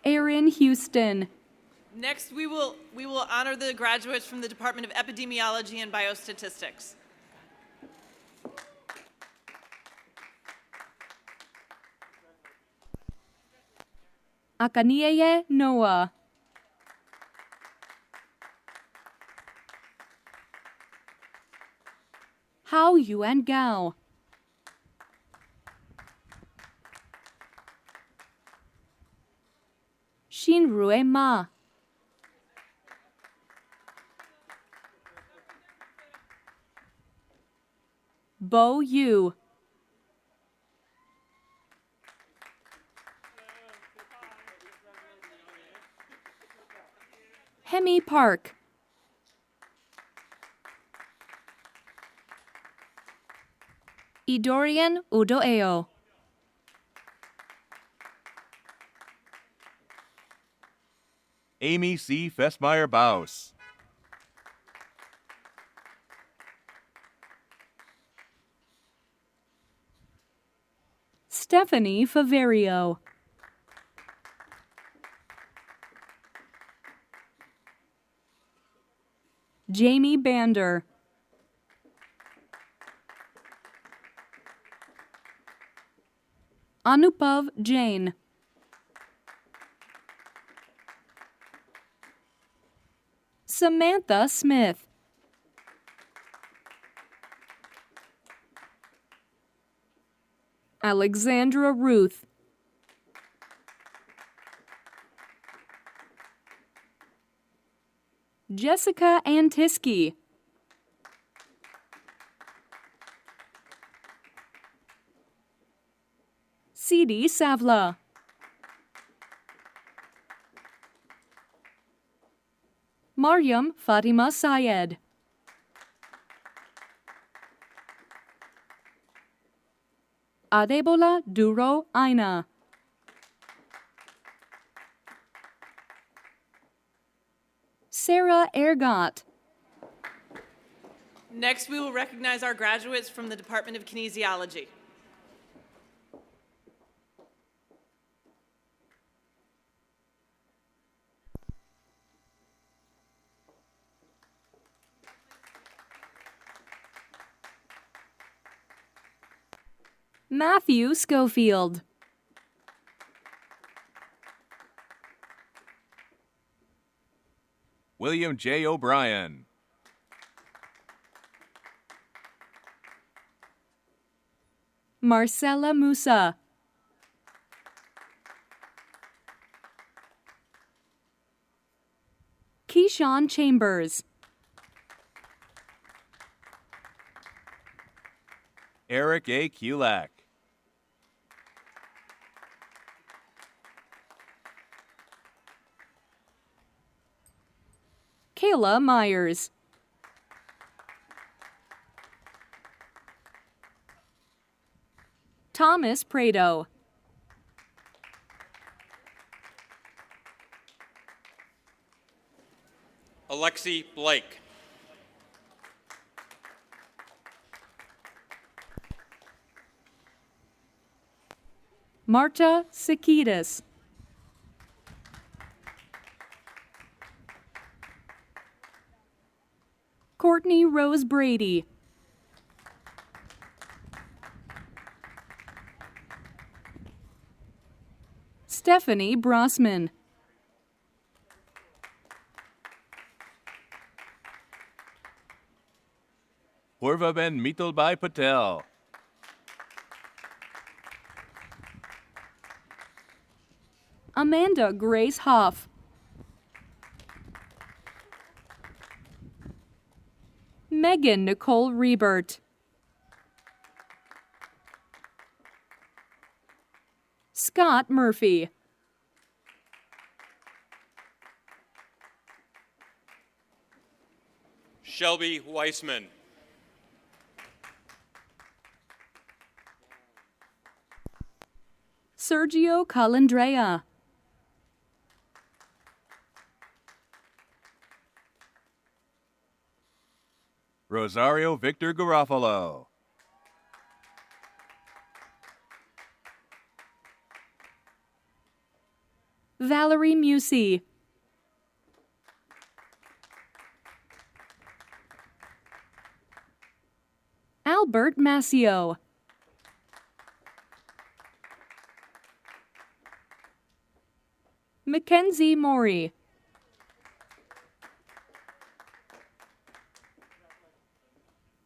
Erin Houston. Next, we will honor the graduates from the Department of Epidemiology and Biostatistics. Akanieye Noah. Hao Yuan Gao. Shinrue Ma. Bo Yu. Hemi Park. Idorian Udoeo. Amy C. Festmeyer-Baus. Stephanie Faverio. Jamie Bander. Anupav Jain. Samantha Smith. Alexandra Ruth. Jessica Antiski. Sidi Savla. Mariam Fatima Syed. Adebola Duro Aina. Sarah Ergot. Next, we will recognize our graduates from the Department of Kinesiology. Matthew Schofield. William J. O'Brien. Marcella Musa. Keyshawn Chambers. Eric A. Kulak. Kayla Myers. Thomas Prado. Alexi Blake. Marta Sakidis. Courtney Rose Brady. Stephanie Brossman. Purvaben Mittalbai Patel. Amanda Grace Hoff. Megan Nicole Rebert. Scott Murphy. Shelby Weissman. Sergio Calandrea. Rosario Victor Garofalo. Valerie Musey. Albert Massio. Mackenzie Maury.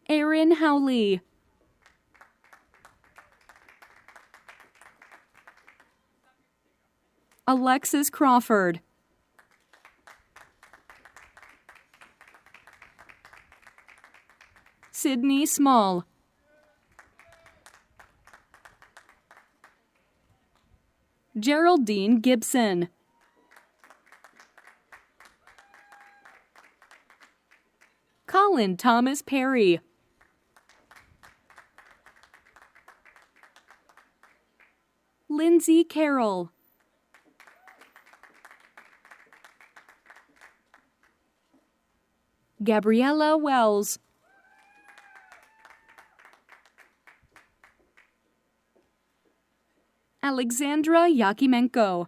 Erin Howley. Alexis Crawford. Sydney Small. Geraldine Gibson. Colin Thomas Perry. Lindsay Carroll. Gabriella Wells. Alexandra Yakimenko.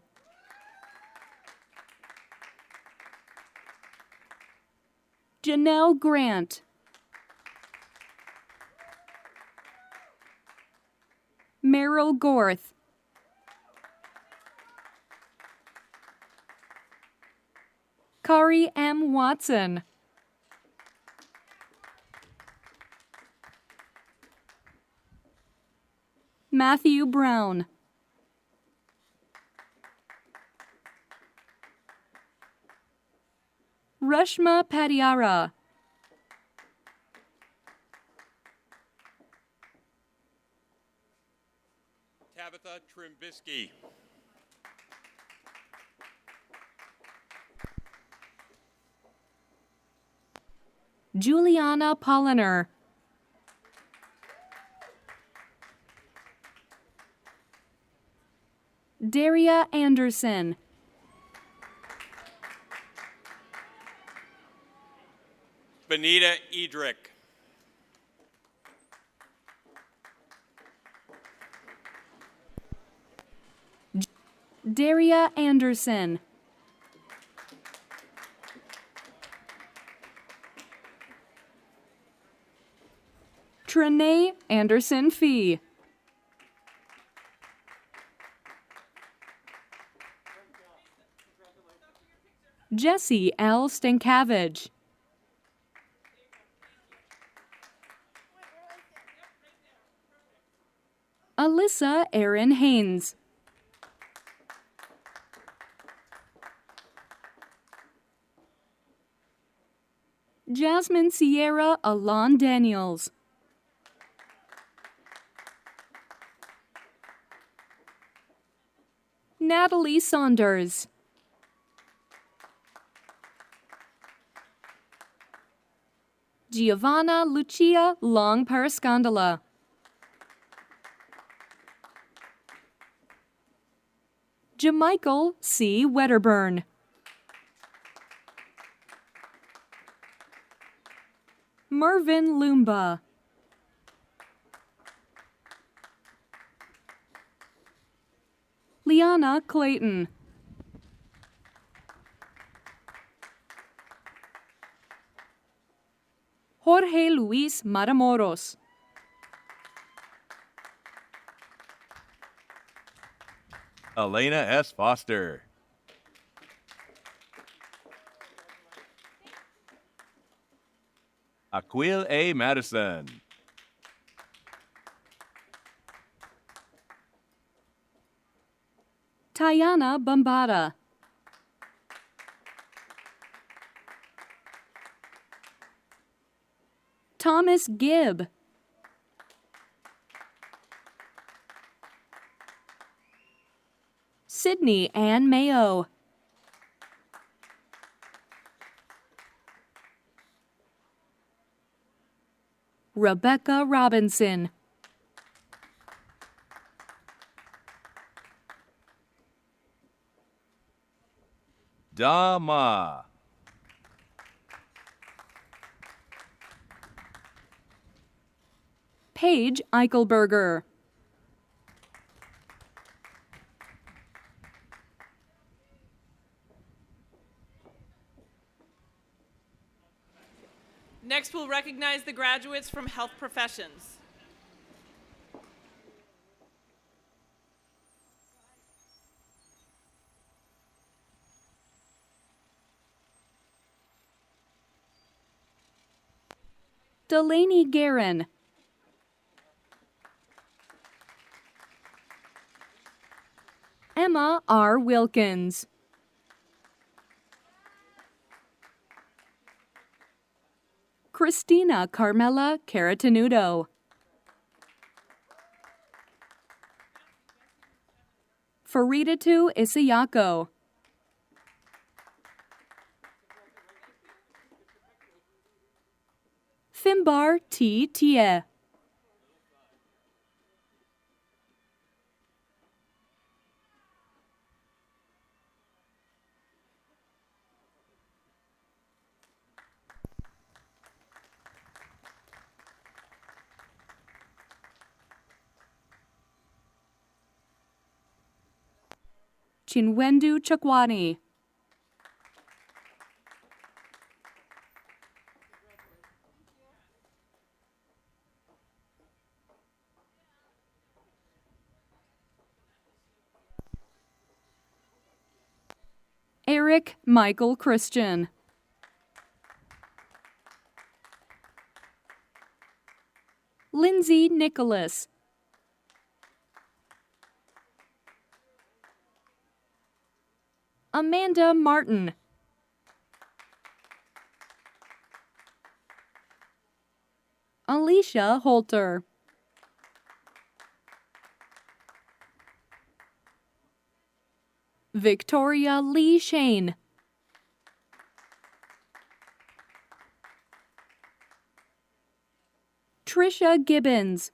Janelle Grant. Meryl Gorth. Kari M. Watson. Matthew Brown. Rashma Patiara. Tabitha Trimbisky. Juliana Polliner. Daria Anderson. Benita Edrick. Daria Anderson. Trinae Anderson Fee. Jesse L. Stankiewicz. Alyssa Erin Haynes. Jasmine Sierra Alon Daniels. Natalie Saunders. Giovanna Lucia Long Parascondola. Jamichael C. Wedderburn. Mervyn Loomba. Liana Clayton. Jorge Luis Matamoros. Elena S. Foster. Aquil A. Madison. Tayana Bambata. Thomas Gibb. Sydney Ann Mayo. Rebecca Robinson. Dama. Paige Eichelberger. Next, we'll recognize the graduates from health professions. Delaney Guerin. Emma R. Wilkins. Christina Carmela Caratanudo. Faridatu Isayako. Finbar T. Tie. Chinwendu Chakwani. Eric Michael Christian. Lindsay Nicholas. Amanda Martin. Alicia Holter. Victoria Lee Shane. Trisha Gibbons.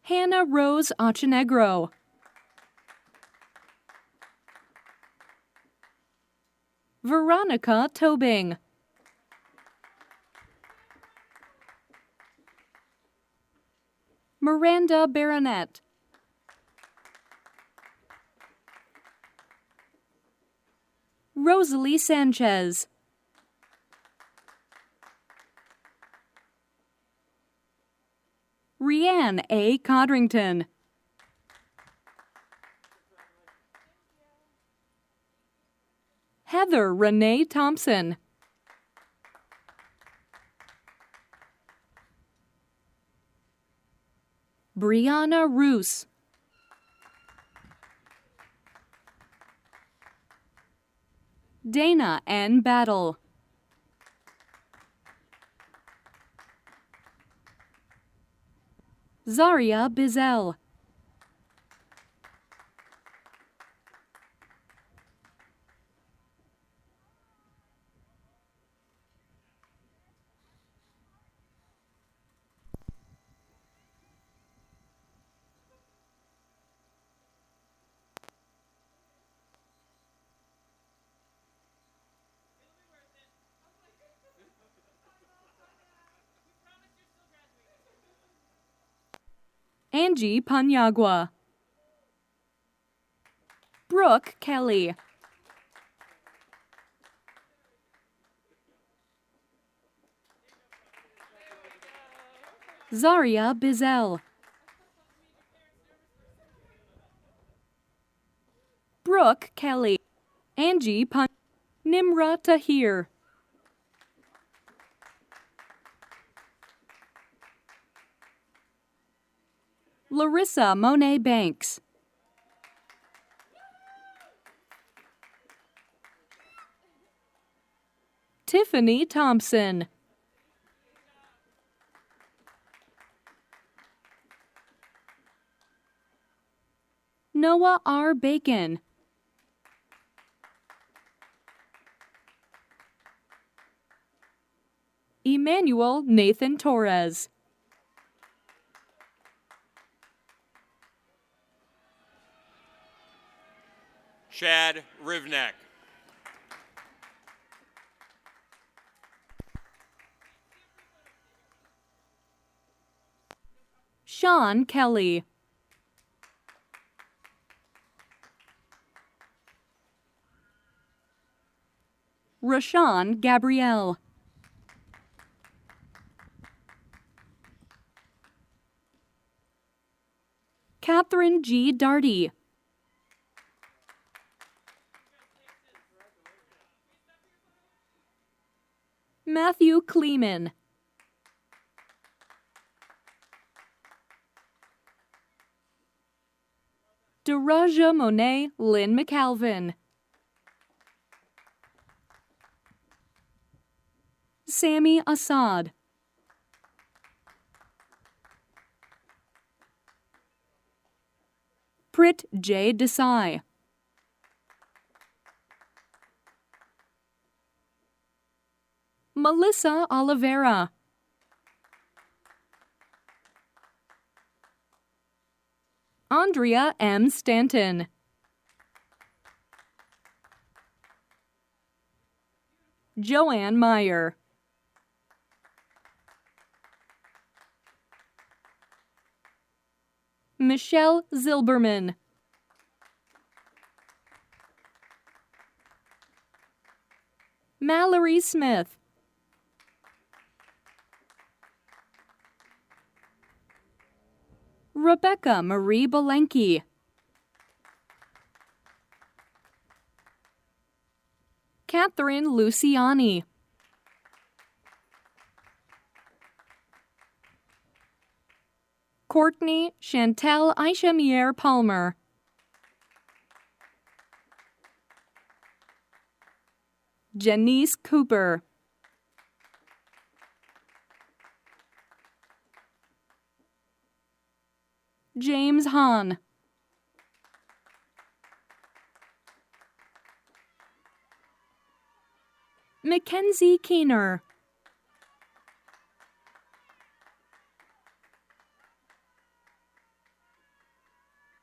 Hannah Rose Ochenegro. Veronica Tobing. Miranda Baronet. Rosalie Sanchez. Rianne A. Codrington. Heather Renee Thompson. Brianna Roos. Dana N. Battle. Zaria Bizel. Angie Paniagua. Brooke Kelly. Zaria Bizel. Brooke Kelly. Angie Nimra Tahir. Larissa Monet Banks. Tiffany Thompson. Noah R. Bacon. Emmanuel Nathan Torres. Shad Rivnek. Sean Kelly. Rashawn Gabrielle. Catherine G. Darty. Matthew Kleeman. Daraja Monet Lynn McAlvin. Sammy Assad. Prit J. Desai. Melissa Oliveira. Andrea M. Stanton. Joanne Meyer. Michelle Zilberman. Mallory Smith. Rebecca Marie Belenky. Catherine Luciani. Courtney Chantel Aishamier Palmer. Janice Cooper. James Hahn. Mackenzie Keener.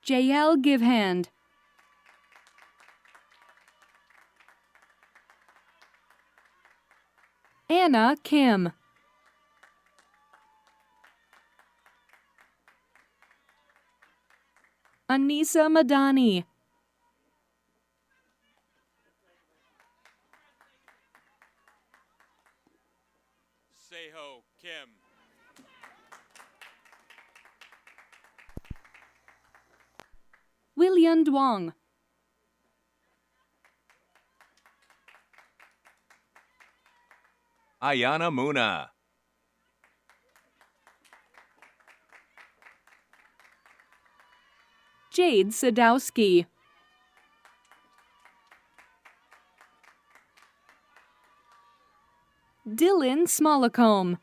JL Givehand. Anna Kim. Anissa Madani. Seho Kim. William Duong. Ayana Muna. Jade Sadowski. Dylan Smolacombe.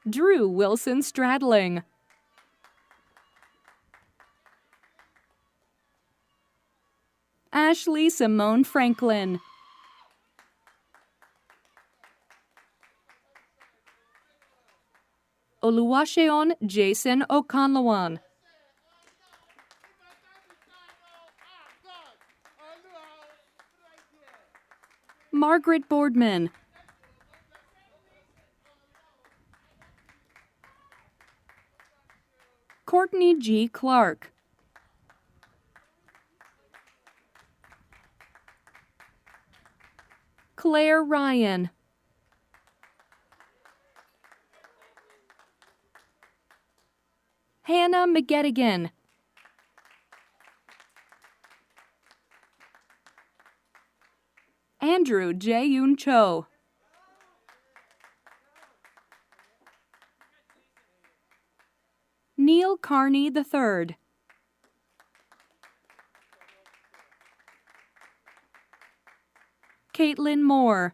Drew Wilson Stradling. Ashley Simone Franklin. Oluwaseun Jason Okanlawan. Margaret Boardman. Courtney G. Clark. Claire Ryan. Hannah McGettigan. Andrew J. Yoon Cho. Neil Carney III. Caitlin Moore.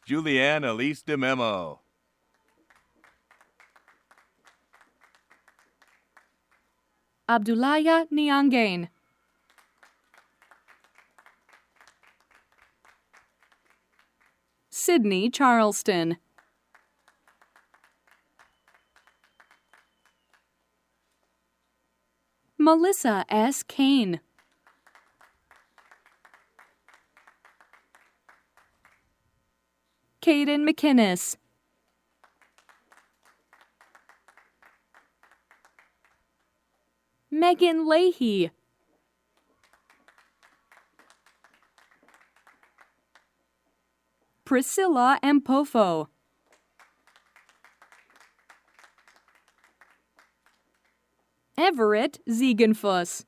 Julianne Elise DeMemo. Abdulaya Niangain. Sydney Charleston. Melissa S. Kane. Caden McInnes. Megan Leahy. Priscilla Empofo. Everett Ziegenfuss.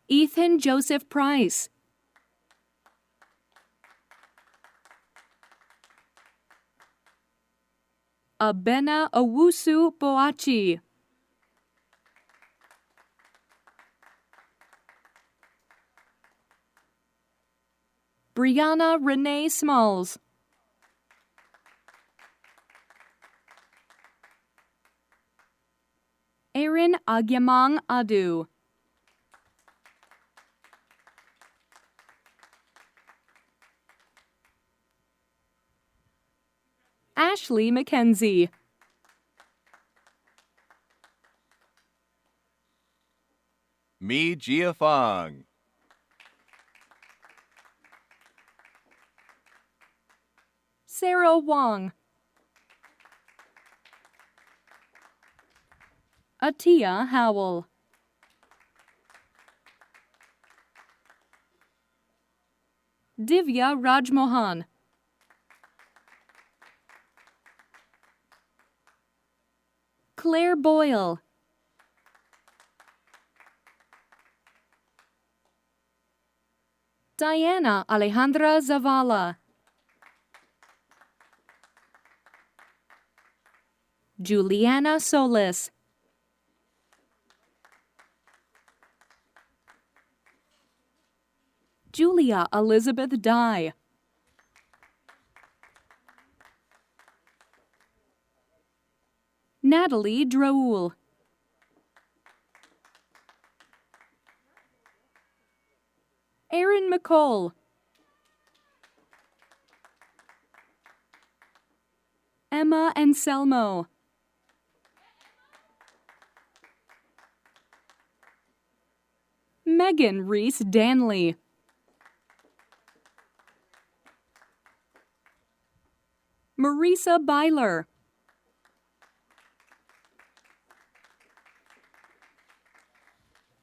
Ethan Joseph Price. Abena Owusu Boachi. Brianna Renee Smalls. Erin Agyamang Adu. Ashley McKenzie. Mi Jiafang. Sarah Wong. Atia Howell. Divya Rajmohan. Claire Boyle. Diana Alejandra Zavala. Juliana Solis. Julia Elizabeth Dye. Natalie Droul. Erin McCall. Emma Anselmo. Megan Reese Danley. Marisa Byler.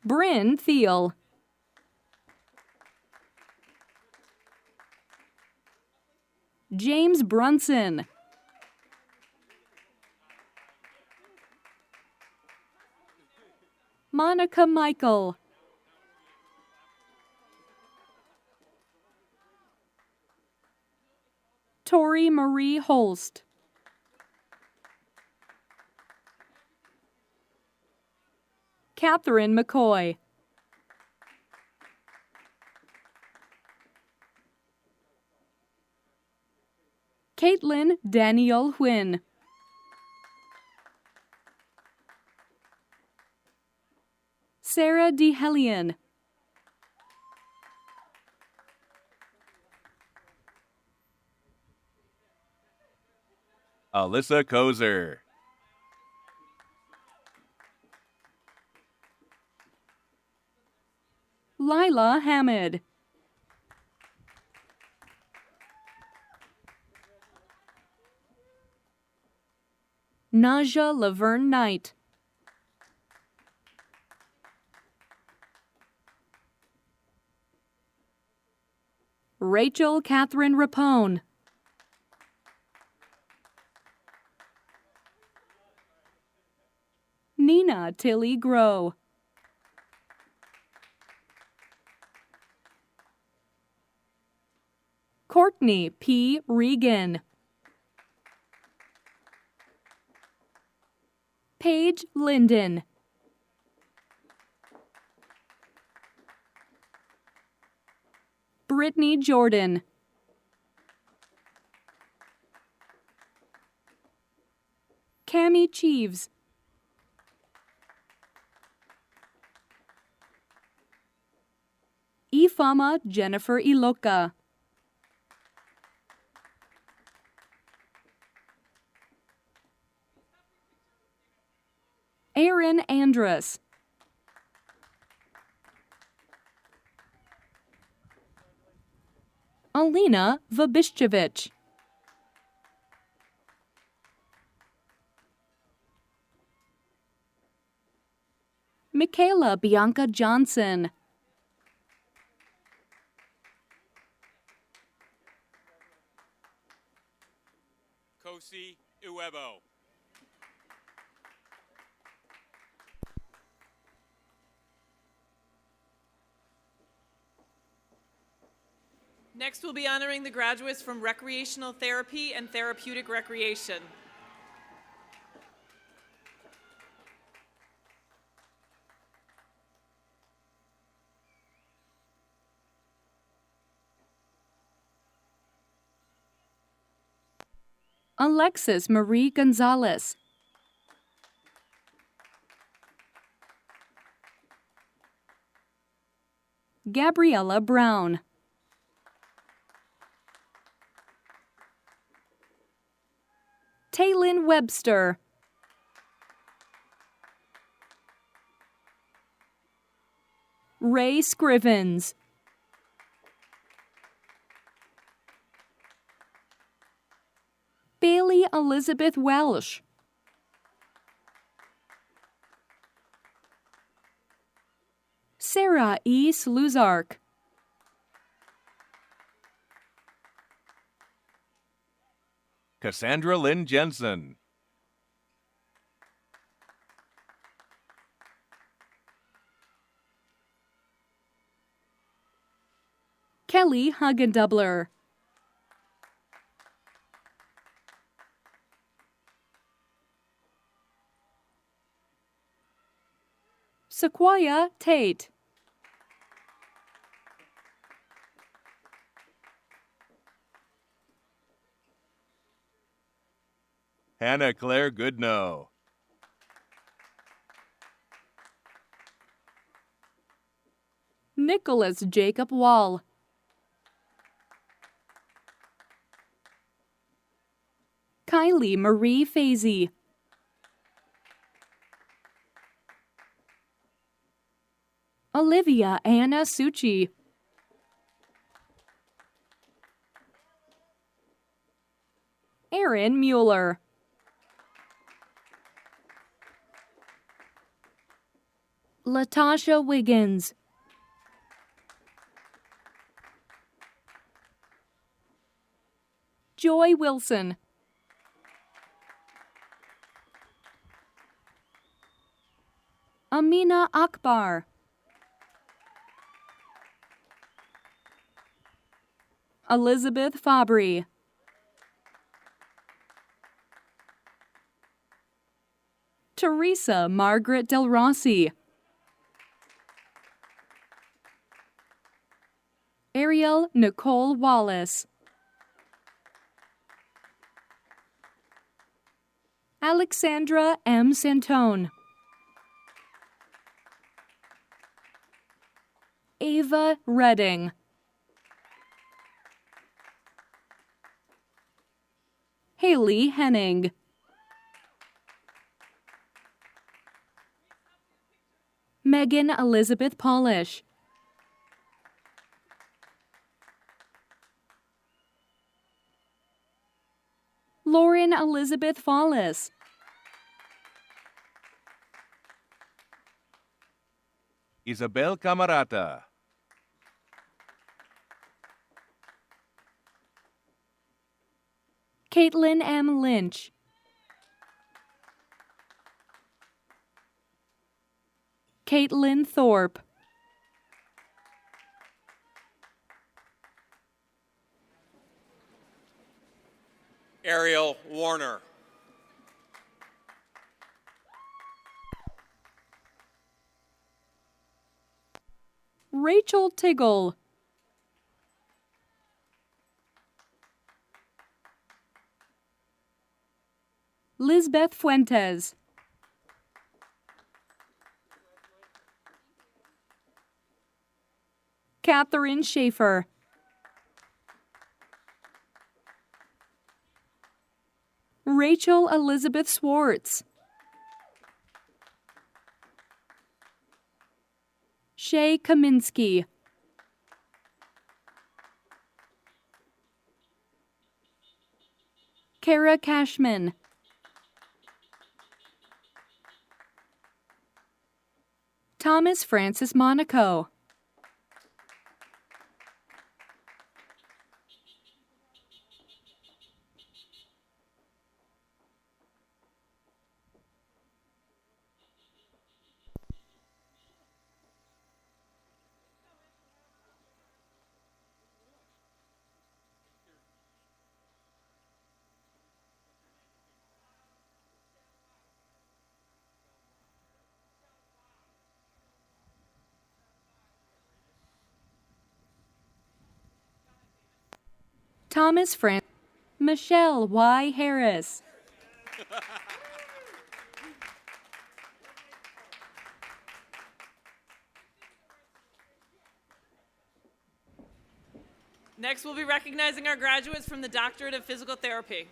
Bryn Thiel. James Brunson. Monica Michael. Tori Marie Holst. Catherine McCoy. Caitlin Daniel Huynh. Sarah DeHellion. Alyssa Kozer. Lila Hamid. Naja Laverne Knight. Rachel Catherine Rapone. Nina Tilly Grow. Courtney P. Regan. Paige Linden. Brittany Jordan. Cami Cheeves. Ifama Jennifer Iloka. Aaron Andrus. Alina Vabishchevich. Michaela Bianca Johnson. Kosi Uebo. Next, we'll be honoring the graduates from Recreational Therapy and Therapeutic Recreation. Alexis Marie Gonzalez. Gabriella Brown. Taylin Webster. Ray Scrivens. Bailey Elizabeth Welsh. Sarah E. Sluzark. Cassandra Lynn Jensen. Kelly Huggendubler. Sequoia Tate. Hannah Claire Goodnow. Nicholas Jacob Wall. Kylie Marie Fazy. Olivia Anna Suchi. Aaron Mueller. Latasha Wiggins. Joy Wilson. Amina Akbar. Elizabeth Fabry. Teresa Margaret Del Rossi. Ariel Nicole Wallace. Alexandra M. Santone. Ava Redding. Haley Henning. Megan Elizabeth Polish. Lauren Elizabeth Follis. Isabel Camarata. Caitlin M. Lynch. Caitlin Thorpe. Ariel Warner. Rachel Tiggle. Lizbeth Fuentes. Catherine Schaefer. Rachel Elizabeth Swartz. Shay Kaminsky. Kara Cashman. Thomas Francis Monaco. Thomas Fran. Michelle Y. Harris. Next, we'll be recognizing our graduates from the Doctorate of Physical Therapy.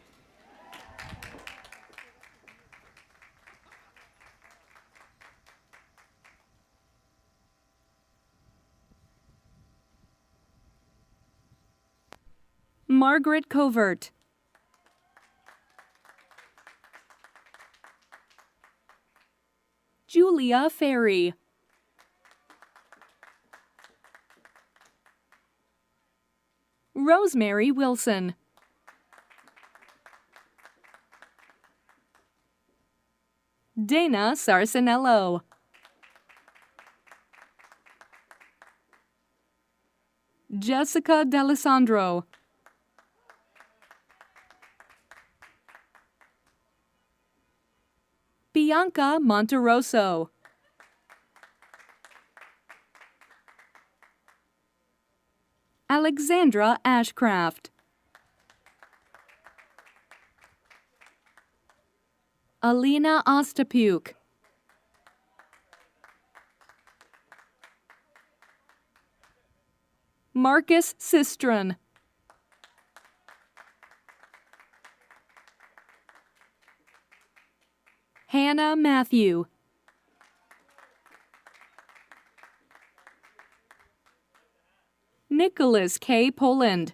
Margaret Covert. Julia Ferry. Rosemary Wilson. Dana Sarcinello. Jessica D'Alessandro. Bianca Monterosso. Alexandra Ashcraft. Alina Ostapuk. Marcus Sistron. Hannah Matthew. Nicholas K. Poland.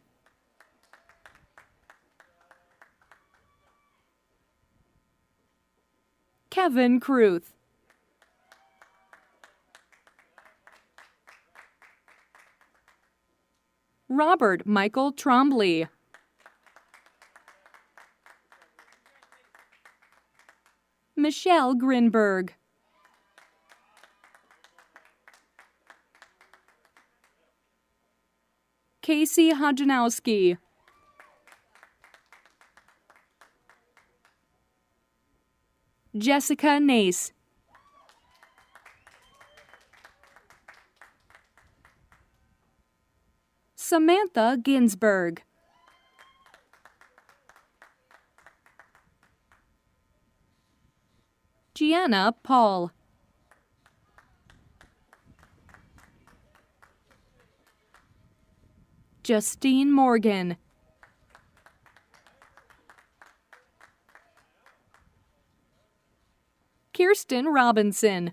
Kevin Kruth. Robert Michael Trombley. Michelle Grinberg. Casey Hodjanowski. Jessica Nace. Samantha Ginsberg. Gianna Paul. Justine Morgan. Kirsten Robinson.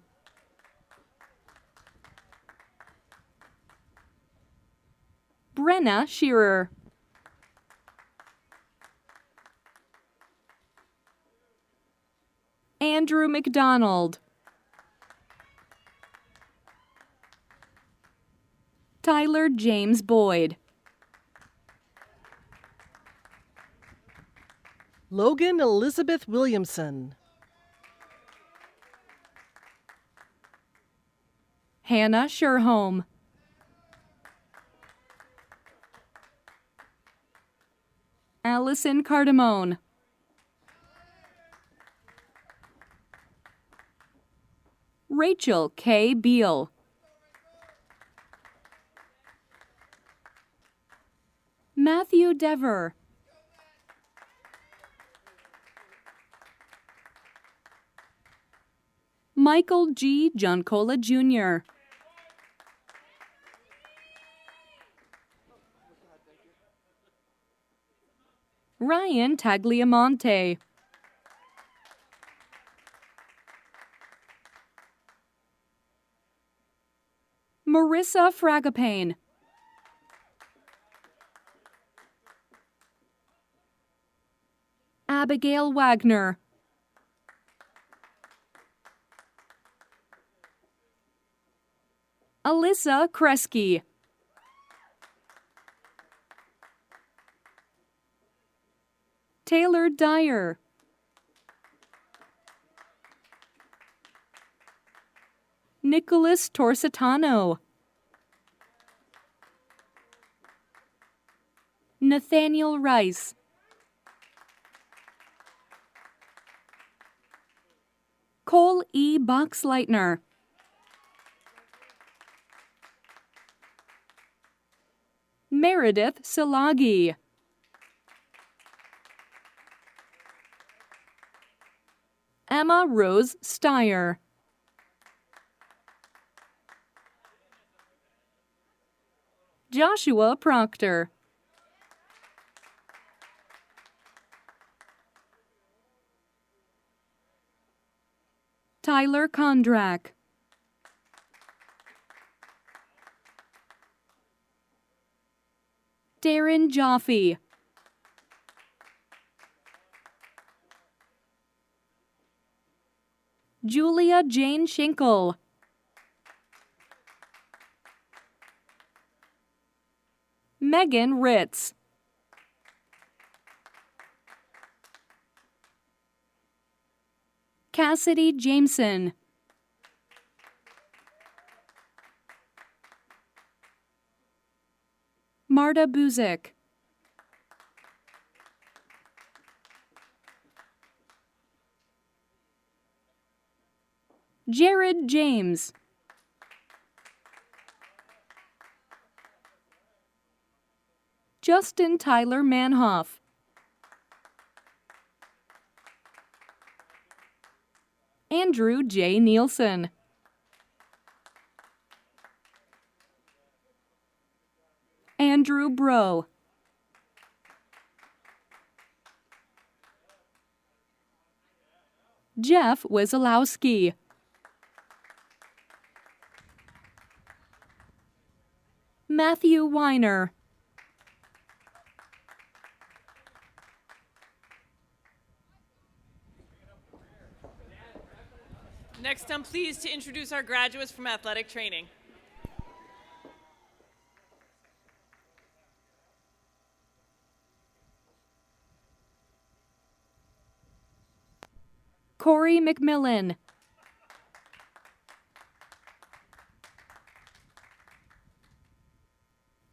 Brenna Shearer. Andrew McDonald. Tyler James Boyd. Logan Elizabeth Williamson. Hannah Sherholm. Allison Cardamone. Rachel K. Beal. Matthew Dever. Michael G. Giancola Jr. Ryan Tagliamonte. Marissa Fragapane. Abigail Wagner. Alyssa Kresge. Taylor Dyer. Nicholas Torsitano. Nathaniel Rice. Cole E. Boxleitner. Meredith Salagi. Emma Rose Steyer. Joshua Proctor. Tyler Kondrak. Darren Jaffe. Julia Jane Schinkel. Megan Ritz. Cassidy Jameson. Marta Buzik. Jared James. Justin Tyler Manhoff. Andrew J. Nielsen. Andrew Bro. Jeff Wesolowski. Matthew Weiner. Next, I'm pleased to introduce our graduates from athletic training. Corey McMillan.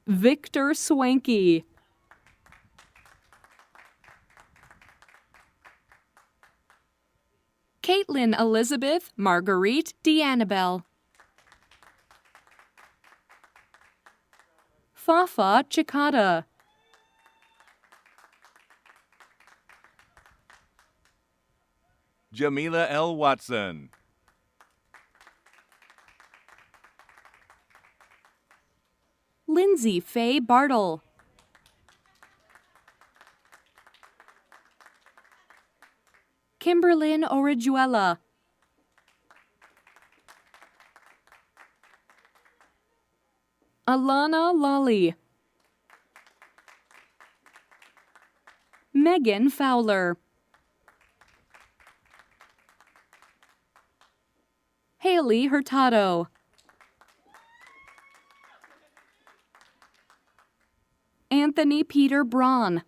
Victor Swanky. Caitlin Elizabeth Marguerite DeAnnabelle. Fafa Chikata. Jamila L. Watson. Lindsay Faye Bartle. Kimberlyn Orijuela. Alana Lawley. Megan Fowler. Haley Hurtado. Anthony Peter Braun.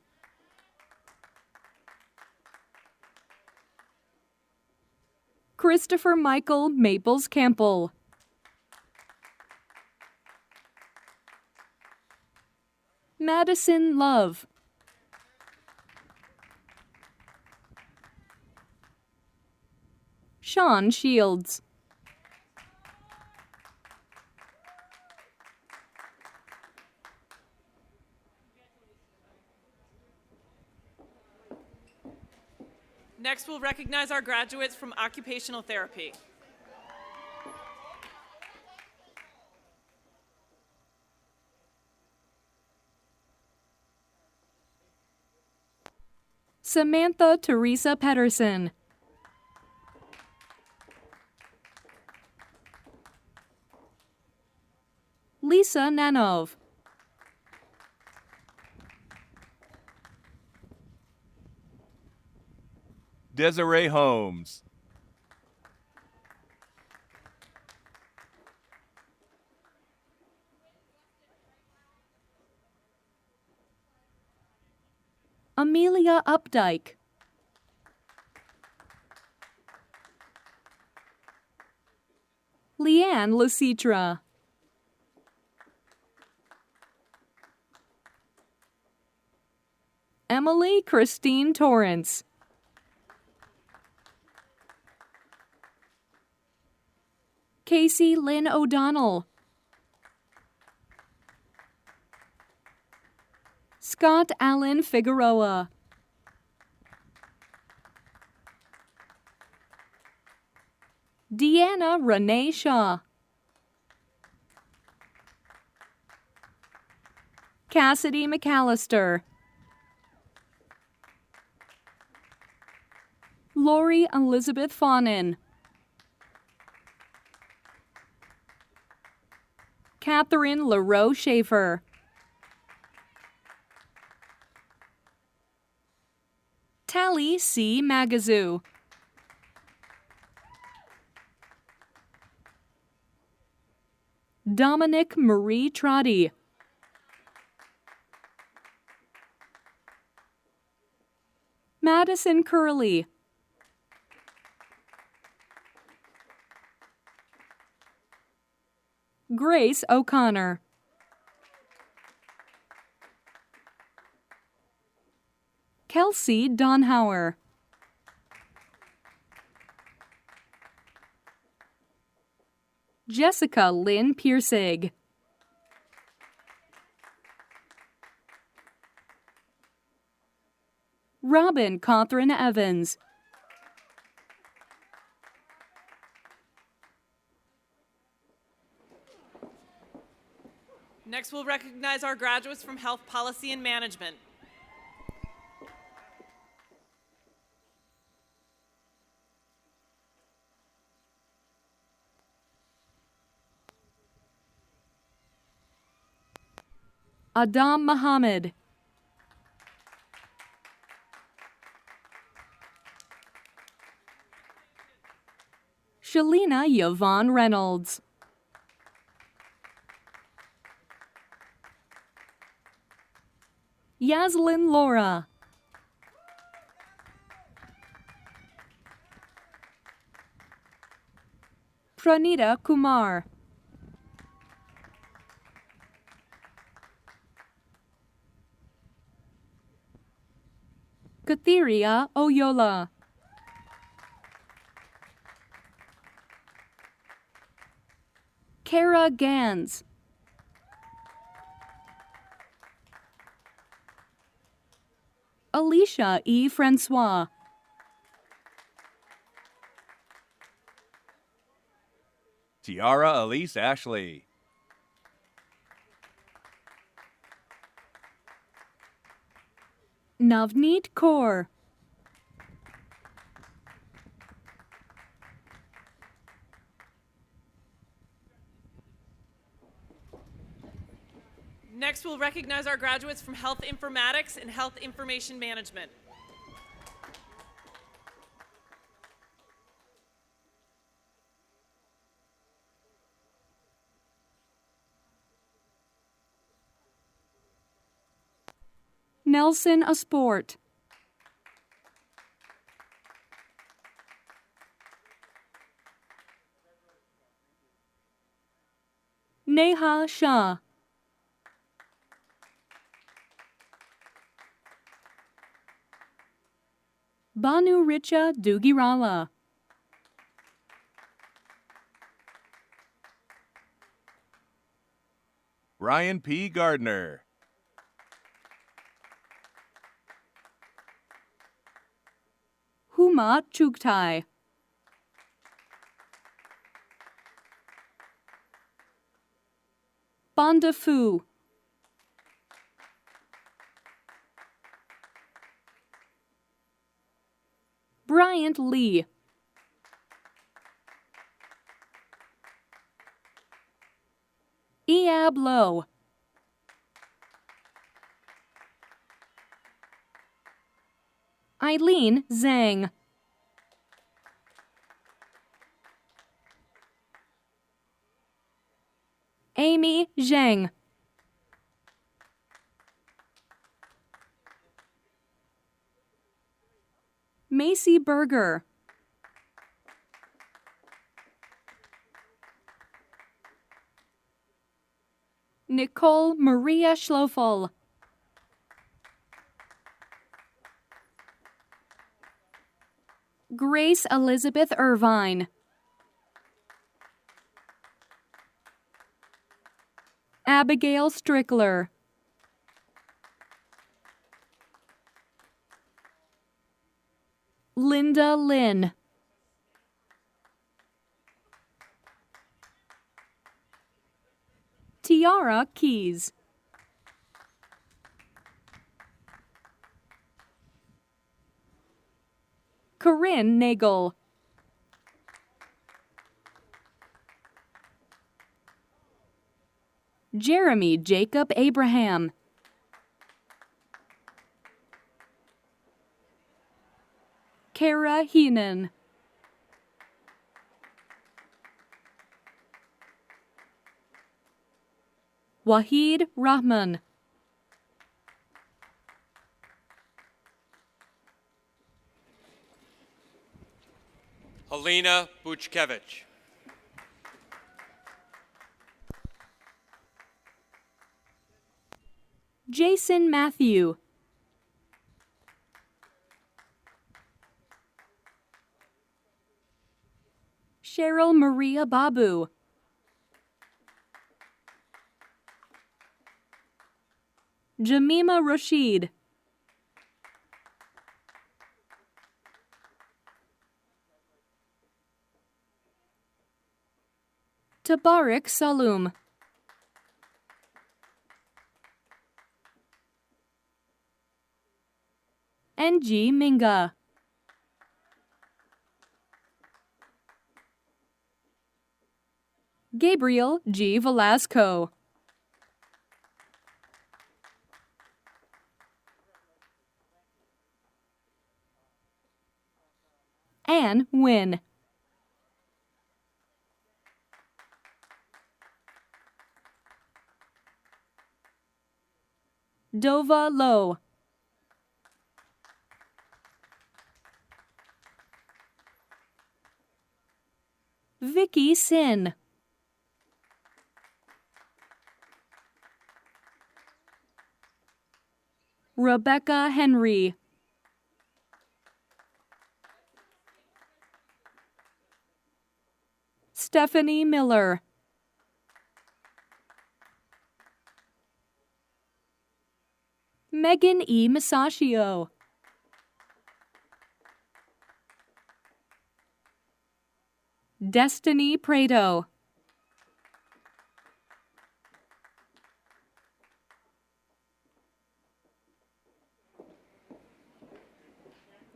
Christopher Michael Maples Campbell. Madison Love. Sean Shields. Next, we'll recognize our graduates from occupational therapy. Samantha Teresa Pedersen. Lisa Nanov. Desiree Holmes. Amelia Updike. Leanne Lucitra. Emily Christine Torrance. Casey Lynn O'Donnell. Scott Allen Figueroa. Deanna Renee Shaw. Cassidy McAllister. Lori Elizabeth Fawnin. Catherine LaRoe Schaefer. Tally C. Magazoo. Dominic Marie Trotty. Madison Curley. Grace O'Connor. Kelsey Donhauer. Jessica Lynn Piercig. Robin Catherine Evans. Next, we'll recognize our graduates from Health Policy and Management. Adam Muhammad. Shalina Yvonne Reynolds. Yaslin Laura. Pranita Kumar. Katheria Oyola. Kara Gans. Alicia E. Francois. Tiara Elise Ashley. Navneet Kaur. Next, we'll recognize our graduates from Health Informatics and Health Information Management. Nelson Asport. Neha Shah. Banu Richa Dugirala. Ryan P. Gardner. Huma Chugtai. Banda Fu. Bryant Lee. Eab Lowe. Eileen Zhang. Amy Zhang. Macy Berger. Nicole Maria Schlofel. Grace Elizabeth Irvine. Abigail Strickler. Linda Lynn. Tiara Keys. Corinne Nagel. Jeremy Jacob Abraham. Kara Heenan. Wahid Rahman. Helena Buchkevich. Jason Matthew. Cheryl Maria Babu. Jamima Rashid. Tabarak Salum. N.G. Minga. Gabriel G. Velasco. Anne Wynn. Dova Lowe. Vicky Sin. Rebecca Henry. Stephanie Miller. Megan E. Masaccio. Destiny Prado.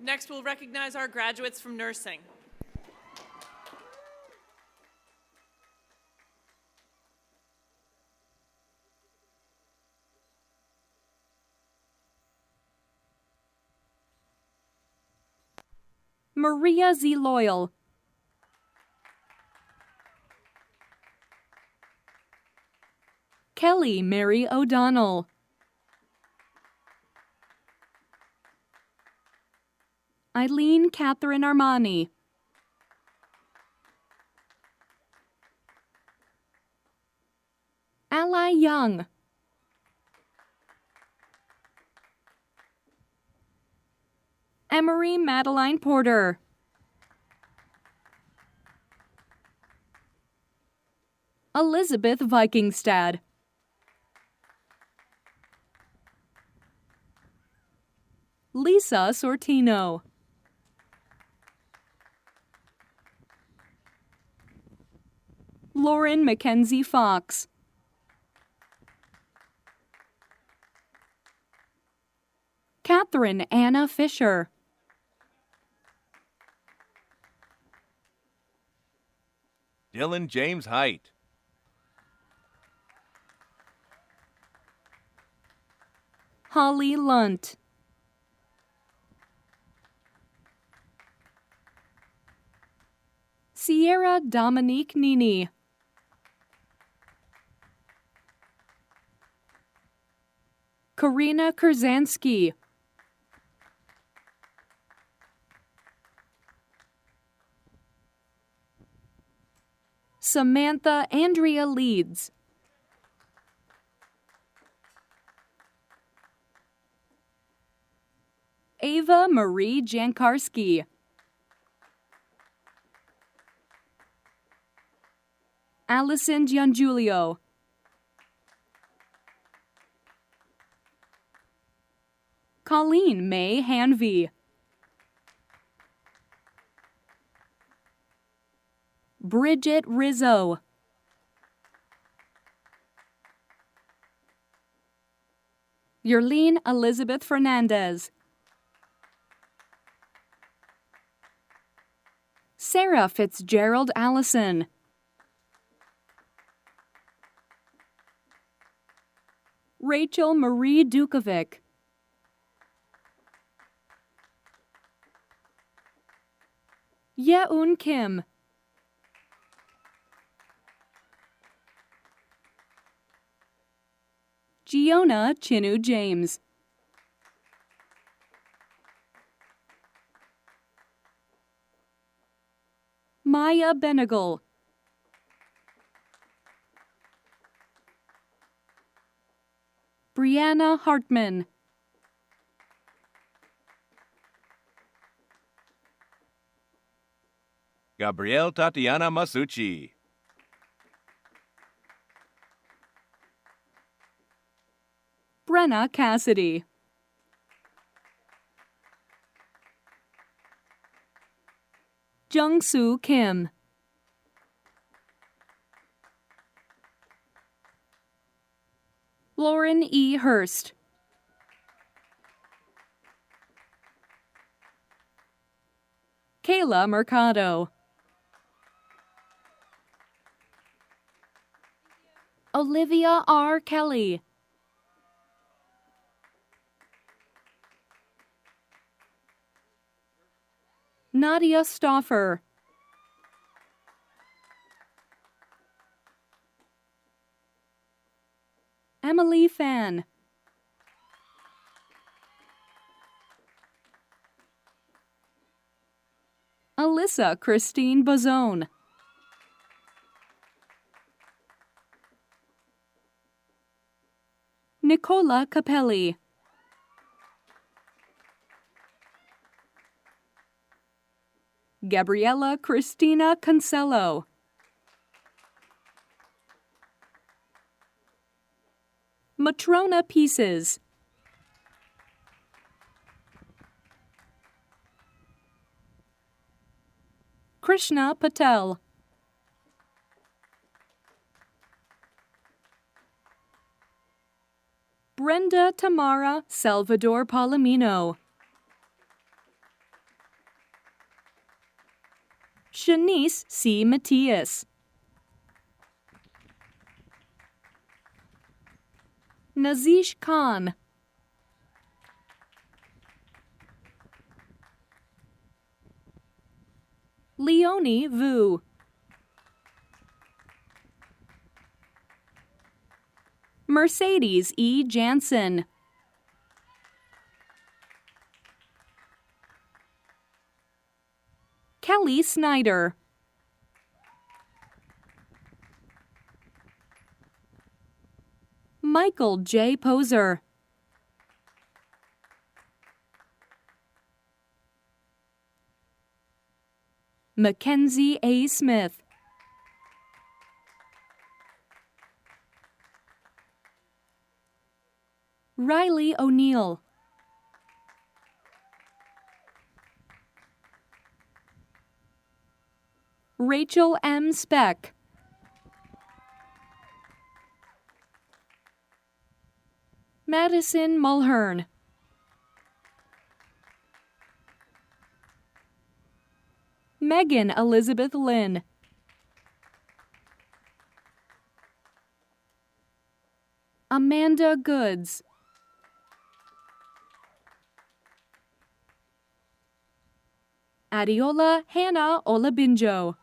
Next, we'll recognize our graduates from nursing. Maria Z. Loyal. Kelly Mary O'Donnell. Eileen Catherine Armani. Ally Young. Emery Madeline Porter. Elizabeth Vikingstad. Lisa Sortino. Lauren Mackenzie Fox. Catherine Anna Fisher. Dylan James Height. Holly Lunt. Sierra Dominique Nini. Karina Kurzanski. Samantha Andrea Leeds. Ava Marie Jankarski. Allison Giangiulio. Colleen May Hanvey. Bridget Rizzo. Yerline Elizabeth Fernandez. Sarah Fitzgerald Allison. Rachel Marie Dukovic. Yeun Kim. Giona Chinu James. Maya Benegal. Brianna Hartman. Gabrielle Tatiana Masucci. Brenna Cassidy. Jung-Soo Kim. Lauren E. Hurst. Kayla Mercado. Olivia R. Kelly. Nadia Stauffer. Emily Fan. Alyssa Christine Bozone. Nicola Capelli. Gabriella Christina Cancello. Matrona Pieces. Krishna Patel. Brenda Tamara Salvador Palomino. Shanice C. Matias. Nazish Khan. Leonie Vu. Mercedes E. Jansen. 。Kelly Snyder. Michael J. Poser. Mackenzie A. Smith. Riley O'Neill. Rachel M. Speck. Madison Mulhern. Megan Elizabeth Lynn. Amanda Goods. Adiola Hannah Olabinjo.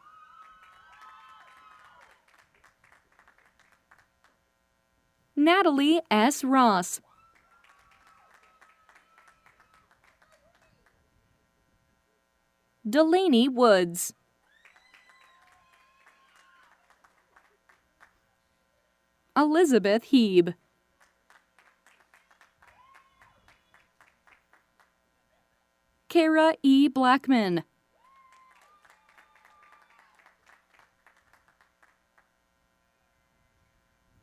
Natalie S. Ross. Delaney Woods. Elizabeth Heeb. Kara E. Blackman.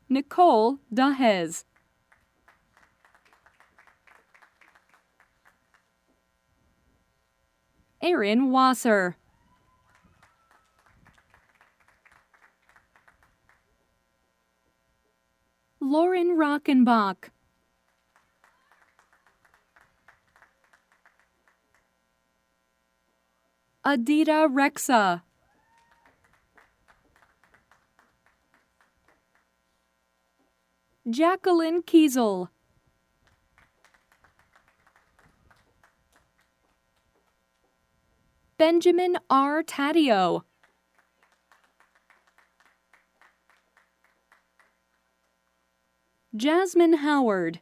Nicole Dahez. Erin Wasser. Lauren Rockenbach. Adita Rexa. Jacqueline Kiesel. Benjamin R. Taddeo. Jasmine Howard.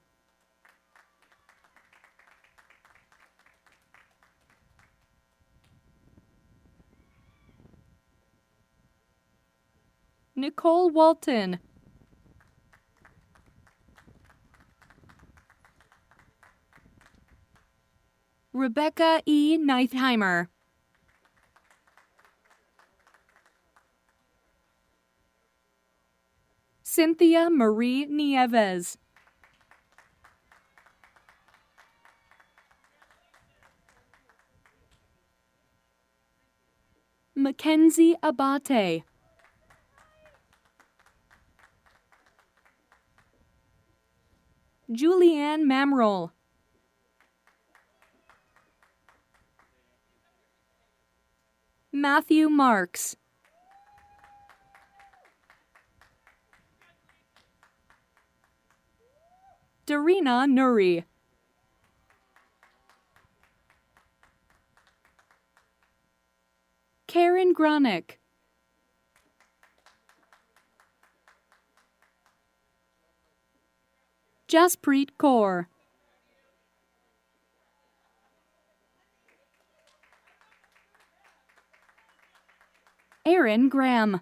Nicole Walton. Rebecca E. Neitheimer. Cynthia Marie Nieves. Mackenzie Abate. Julianne Mamrell. Matthew Marks. Darina Nuri. Karen Gronick. Jaspreet Kaur. Aaron Graham.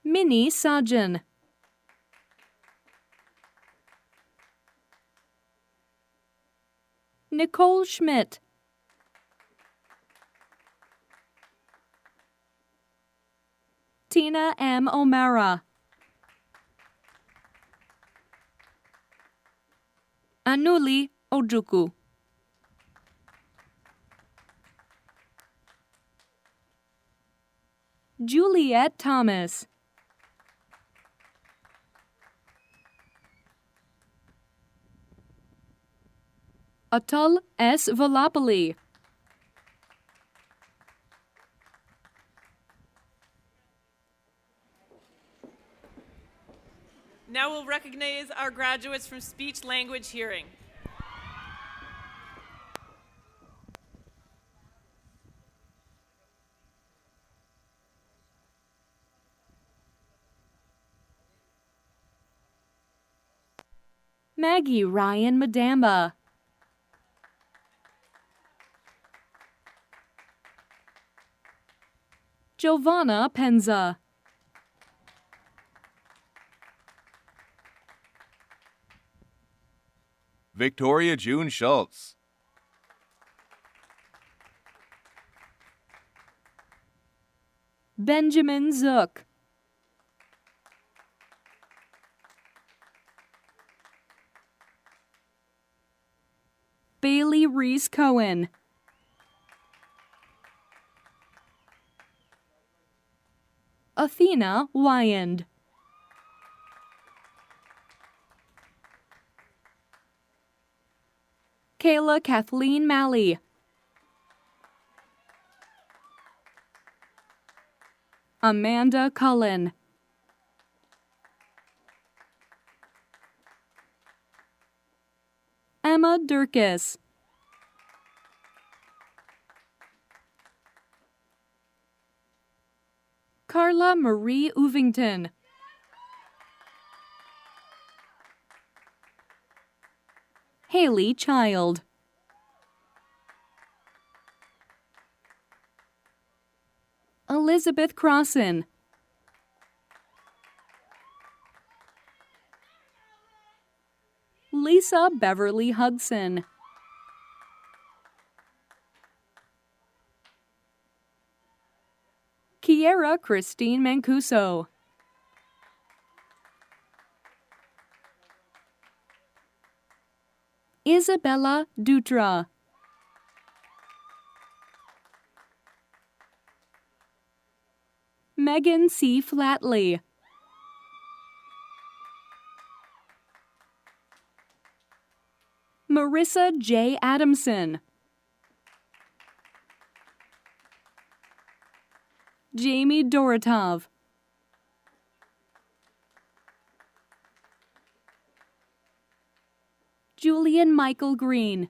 Minnie Sajan. Nicole Schmidt. Tina M. O'Mara. Anuli Ojuku. Juliet Thomas. Atul S. Volapoli. Now we'll recognize our graduates from Speech Language Hearing. Maggie Ryan Madamba. Giovanna Penza. Victoria June Schultz. Benjamin Zook. Bailey Reese Cohen. Athena Wyand. Kayla Kathleen Malley. Amanda Cullen. Emma Durkis. Carla Marie Uvington. Haley Child. Elizabeth Crossan. Lisa Beverly Hudson. Kiera Christine Mancuso. Isabella Dutra. Megan C. Flatley. Marissa J. Adamson. Jamie Dorotov. Julian Michael Green.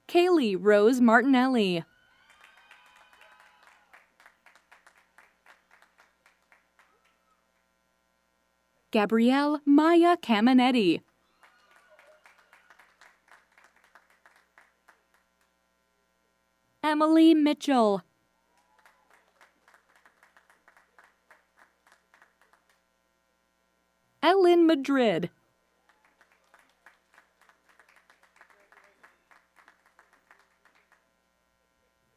Kaylee Rose Martinelli. Gabrielle Maya Caminetti. Emily Mitchell. Ellen Madrid.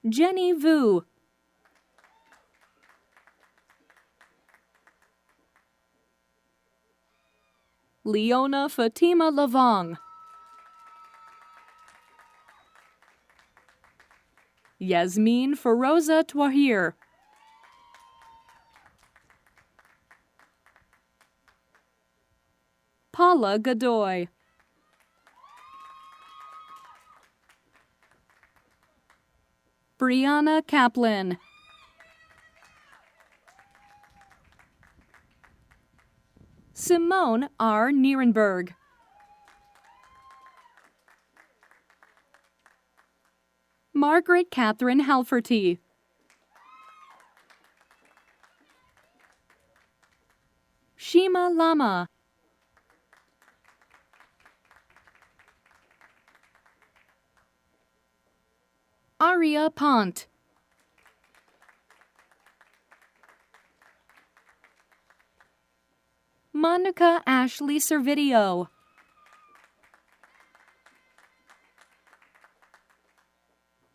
Jenny Vu. Leona Fatima Lavong. Yasmin Feroza Twahir. Paula Godoy. Brianna Kaplan. Simone R. Nierenberg. Margaret Catherine Halferty. Shima Lama. Aria Pont. Monica Ashley Servideo.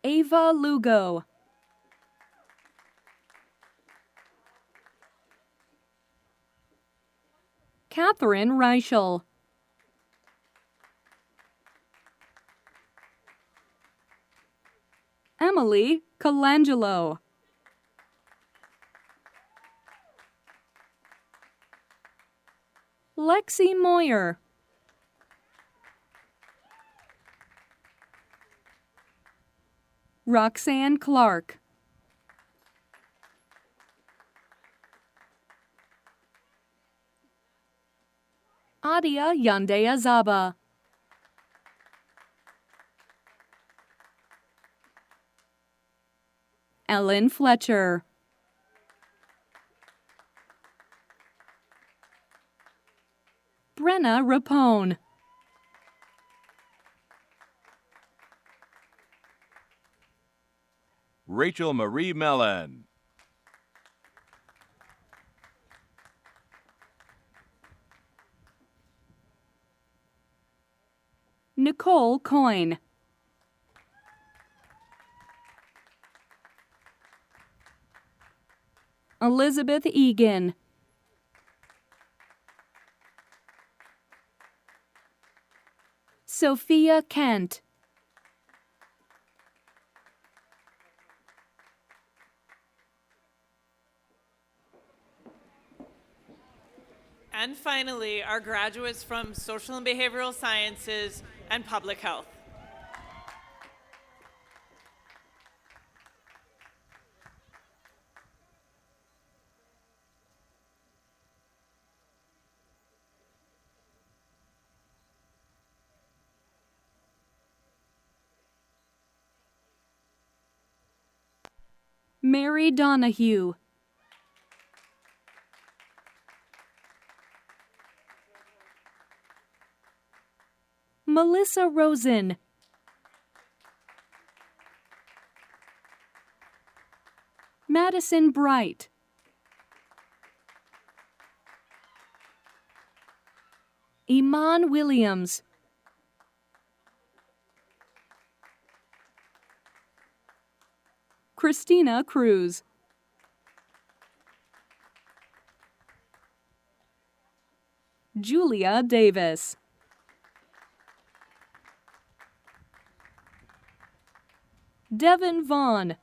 Ava Lugo. Catherine Reichel. Emily Colangelo. Lexi Moyer. Roxanne Clark. Adia Yandea Zaba. Ellen Fletcher. Anna Rapone. Rachel Marie Mellon. Nicole Coyne. Elizabeth Egan. Sophia Kent. And finally, our graduates from Social and Behavioral Sciences and Public Health. Mary Donahue. Melissa Rosen. Madison Bright. Iman Williams. Christina Cruz. Julia Davis. Devin Vaughn.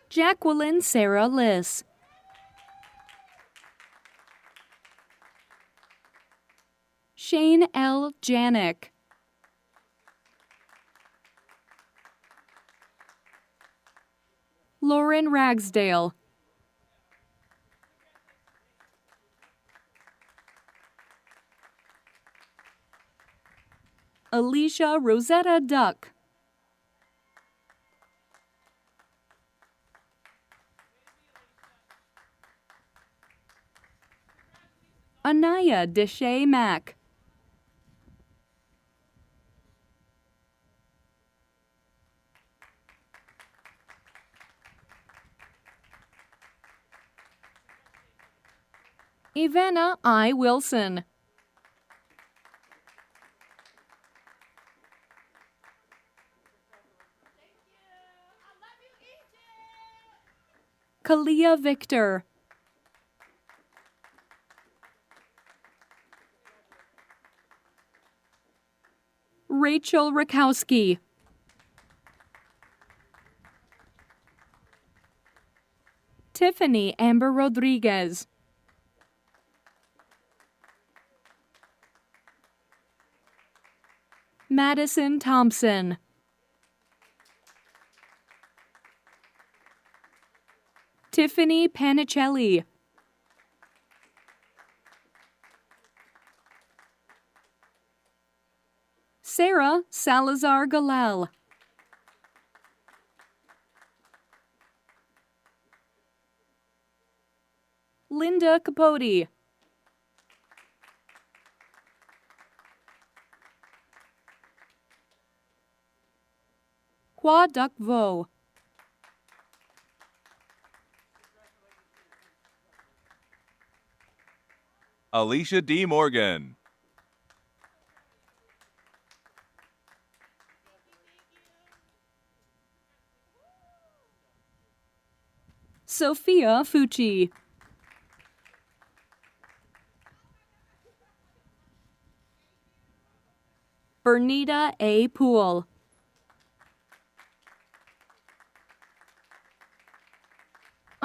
Jacqueline Sarah Liss. Shane L. Janik. Lauren Ragsdale. Alicia Rosetta Duck. Anaya Deshay Mack. Ivana I. Wilson. Kalia Victor. Rachel Rakowski. Tiffany Amber Rodriguez. Madison Thompson. Tiffany Panicelli. Sarah Salazar Galal. Linda Capote. Hua Duc Vo. Alicia D. Morgan. Sophia Fucci. Bernita A. Poole.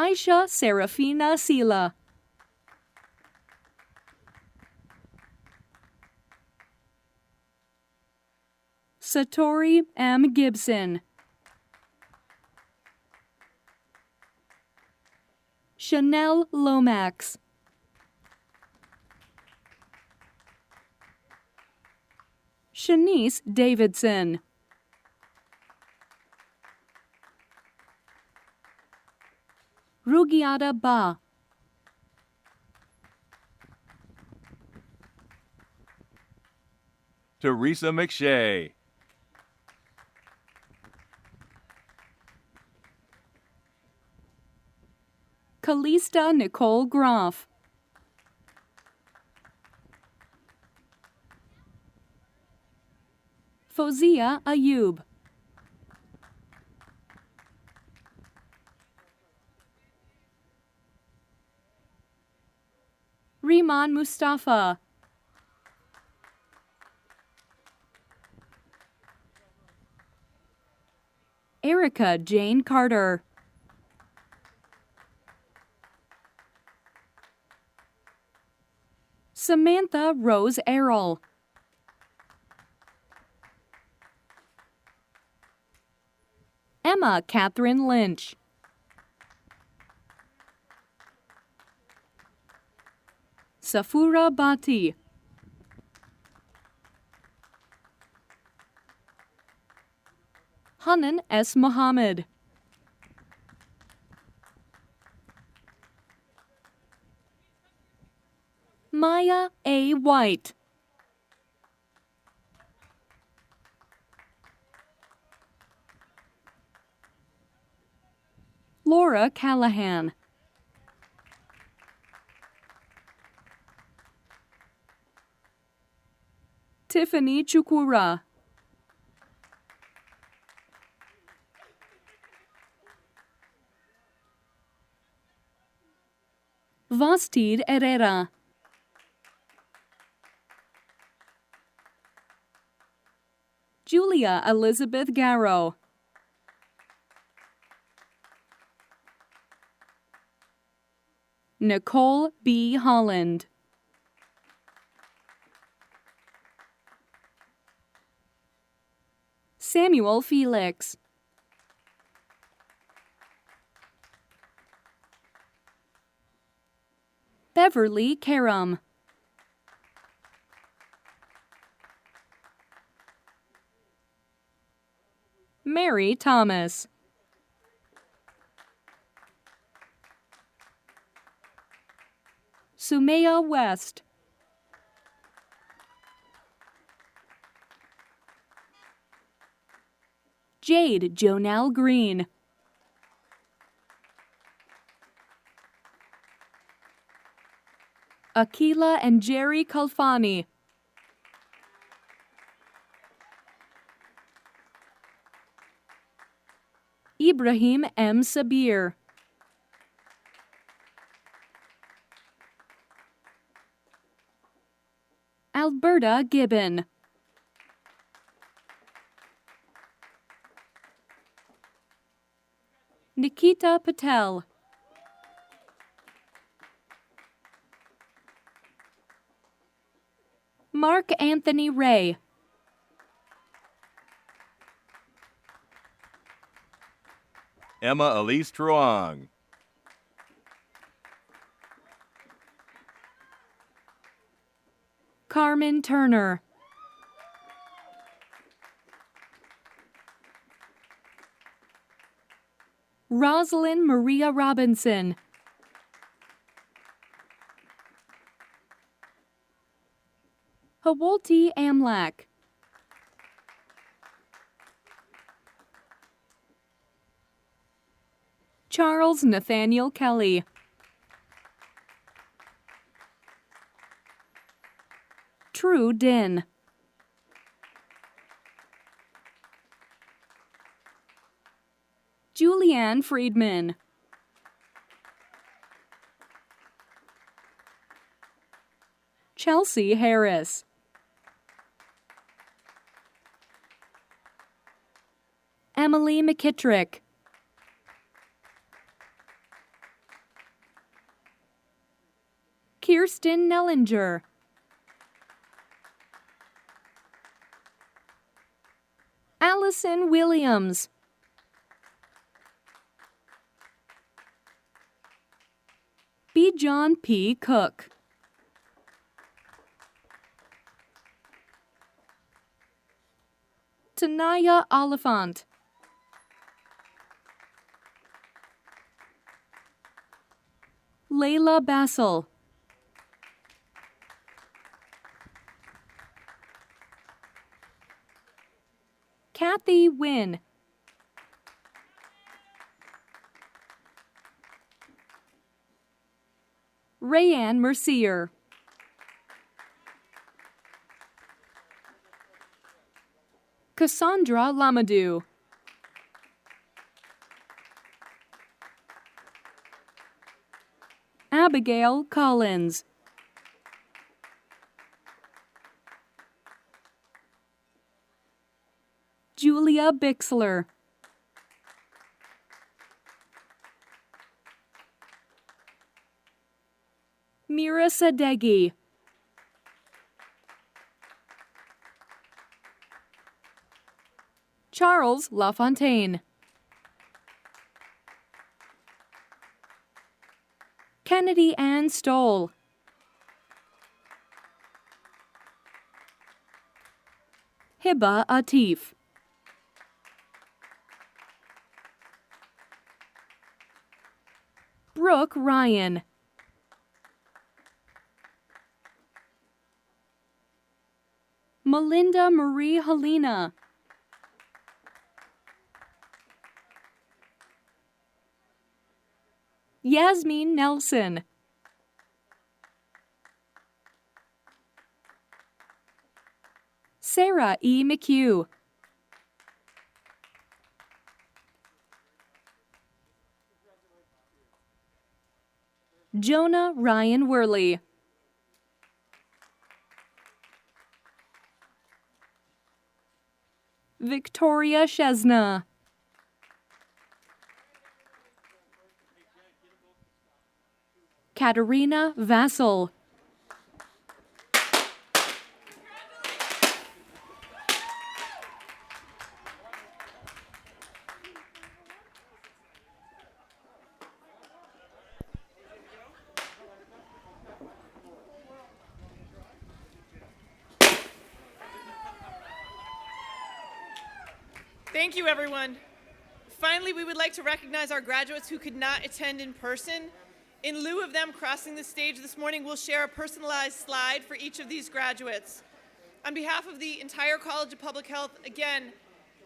Aisha Serafina Sila. Satori M. Gibson. Chanel Lomax. Shanice Davidson. Sugiata Ba. Teresa McShay. Kalista Nicole Groff. Fozia Ayub. Riman Mustafa. Erica Jane Carter. Samantha Rose Errol. Emma Catherine Lynch. Safura Bati. Hanan S. Muhammad. Maya A. White. Laura Callahan. Tiffany Chukura. Vastid Herrera. Julia Elizabeth Garrow. Nicole B. Holland. Samuel Felix. Beverly Karam. Mary Thomas. Sumaya West. Jade Jonelle Green. Akila and Jerry Kalfani. Ibrahim M. Sabir. Alberta Gibbon. Nikita Patel. Mark Anthony Ray. Emma Elise Truong. Carmen Turner. Rosalind Maria Robinson. Hawalti Amlak. Charles Nathaniel Kelly. True Din. Julianne Friedman. Chelsea Harris. Emily McKittrick. Kirsten Nellinger. Allison Williams. B. John P. Cook. Tanaya Oliphant. Layla Bassel. Kathy Wynn. Rayanne Mercier. Cassandra Lamadou. Abigail Collins. Julia Bixler. Mira Sadeghi. Charles LaFontaine. Kennedy Ann Stoll. Hiba Atif. Brooke Ryan. Melinda Marie Helena. Yasmin Nelson. Sarah E. McHugh. Jonah Ryan Worley. Victoria Chesna. Katerina Vassal. Thank you, everyone. Finally, we would like to recognize our graduates who could not attend in person. In lieu of them crossing the stage this morning, we'll share a personalized slide for each of these graduates. On behalf of the entire College of Public Health, again,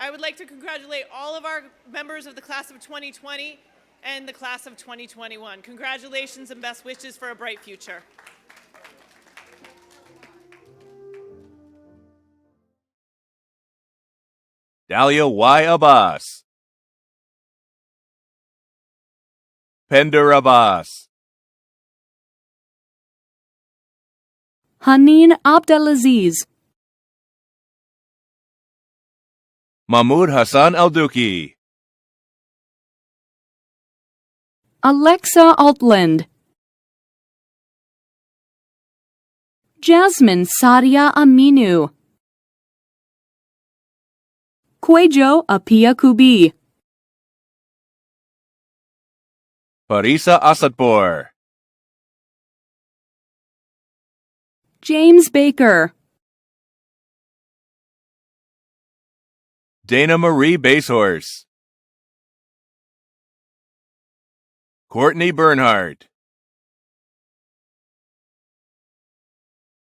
I would like to congratulate all of our members of the class of 2020 and the class of 2021. Congratulations and best wishes for a bright future. Dalia Y. Abbas. Pender Abbas. Haneen Abdelaziz. Mahmoud Hassan Al-Duki. Alexa Altland. Jasmine Sadia Aminu. Kwejo Apia Kubi. Farisa Asadpour. James Baker. Dana Marie Basehorse. Courtney Bernhardt.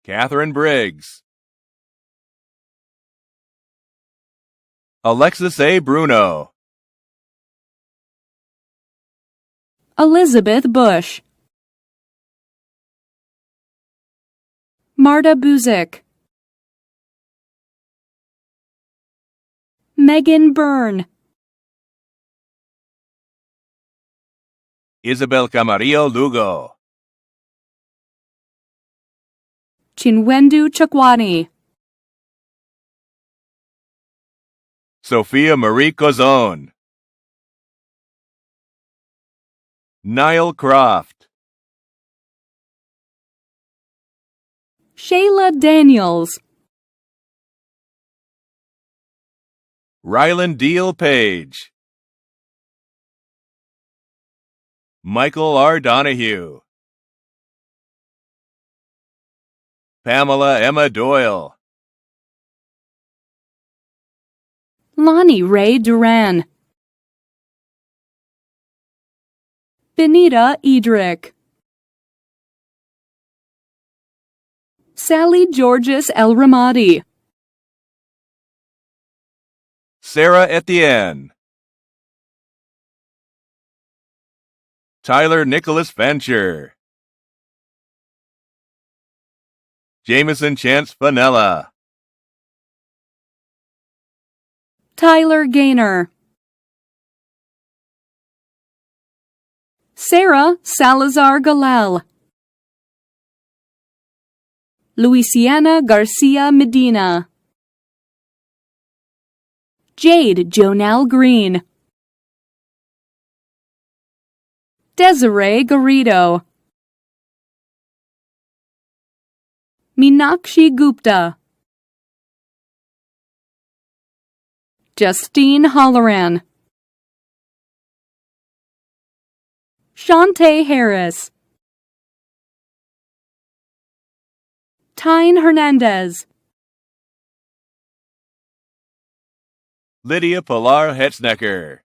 Catherine Briggs. Alexis A. Bruno. Elizabeth Bush. Marta Buzik. Megan Byrne. Isabel Camarillo Lugo. Chinwendu Chakwani. Sophia Marie Cozone. Niall Croft. Shayla Daniels. Ryland Deal Page. Michael R. Donahue. Pamela Emma Doyle. Lonnie Ray Duran. Benita Edrick. Sally Georges El Ramadi. Sarah Etienne. Tyler Nicholas Venture. Jameson Chance Fanella. Tyler Gaynor. Sarah Salazar Galal. Luisiana Garcia Medina. Jade Jonelle Green. Desiree Garrido. Meenakshi Gupta. Justine Holloran. Shantae Harris. Tyne Hernandez. Lydia Pilar Hetznecker.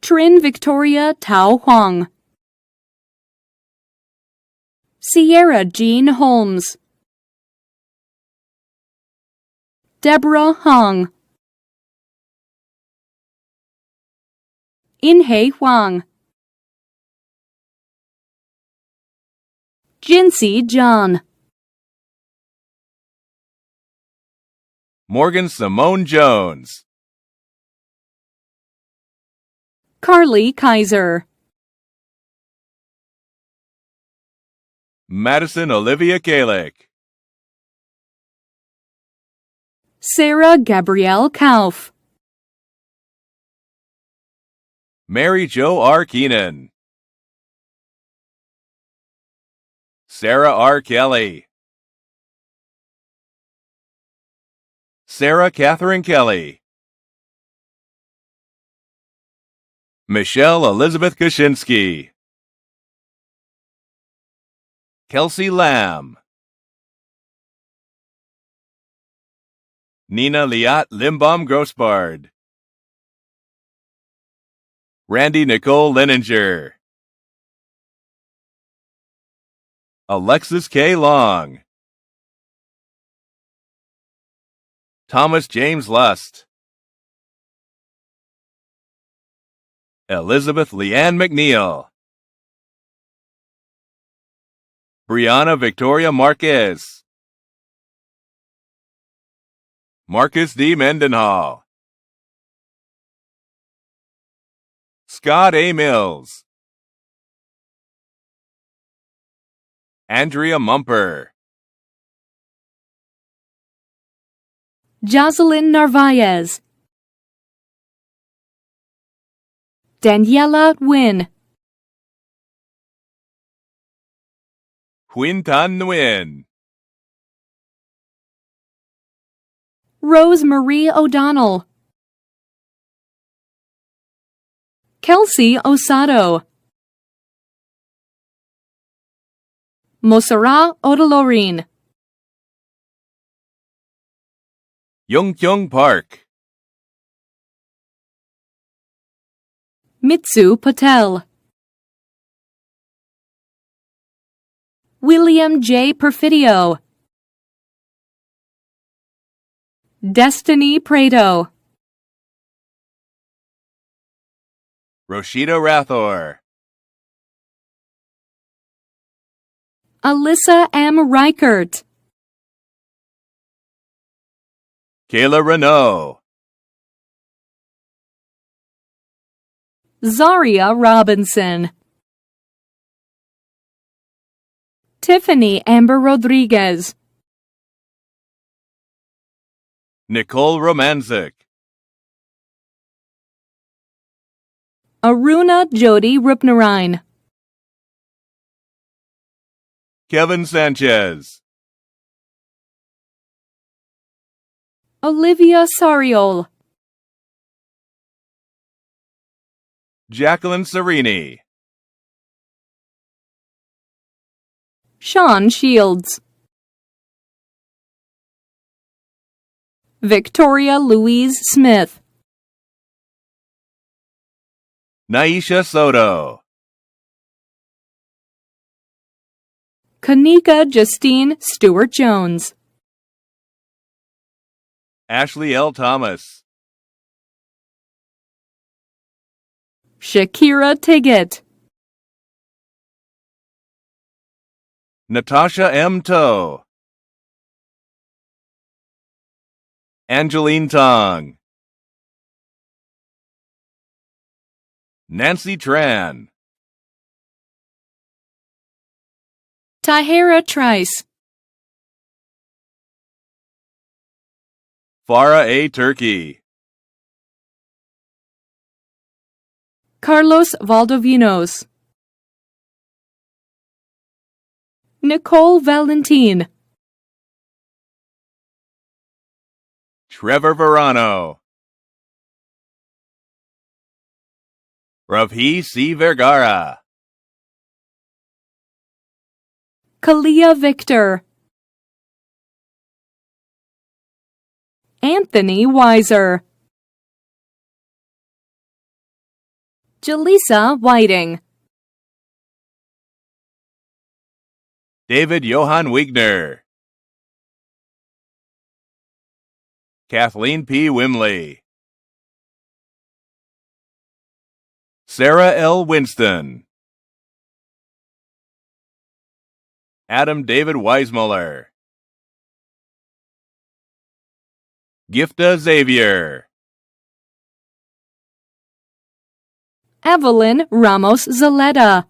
Trin Victoria Tao Huang. Sierra Jean Holmes. Deborah Hong. Inhei Huang. Jinsey John. Morgan Simone Jones. Carly Kaiser. Madison Olivia Kalick. Sarah Gabrielle Kauf. Mary Jo R. Keenan. Sarah R. Kelly. Sarah Catherine Kelly. Michelle Elizabeth Kaczynski. Kelsey Lamb. Nina Liat Limbaum Grossbard. Randy Nicole Leninger. Alexis K. Long. Thomas James Lust. Elizabeth Leanne McNeil. Brianna Victoria Marquez. Marcus D. Mendenhall. Scott A. Mills. Andrea Mumper. Jocelyn Narvaez. Daniela Nguyen. Quintan Nguyen. Rose Marie O'Donnell. Kelsey Osado. Mosara Odolorin. Yongkyung Park. Mitsu Patel. William J. Perfidio. Destiny Prado. Roshida Rathor. Alyssa M. Reichert. Kayla Renault. Zaria Robinson. Tiffany Amber Rodriguez. Nicole Romanzik. Aruna Jody Rupnarine. Kevin Sanchez. Olivia Sariol. Jacqueline Serini. Sean Shields. Victoria Louise Smith. Naisha Soto. Kanika Justine Stewart-Jones. Ashley L. Thomas. Shakira Tiggett. Natasha M. Toe. Angeline Tong. Nancy Tran. Tahira Trice. Farah A. Turkey. Carlos Valdovinos. Nicole Valentin. Trevor Verano. Ravi C. Vergara. Kalia Victor. Anthony Weiser. Jaleesa Whiting. David Johann Wigner. Kathleen P. Wimley. Sarah L. Winston. Adam David Weismuller. Gifta Xavier. Evelyn Ramos Zaletta.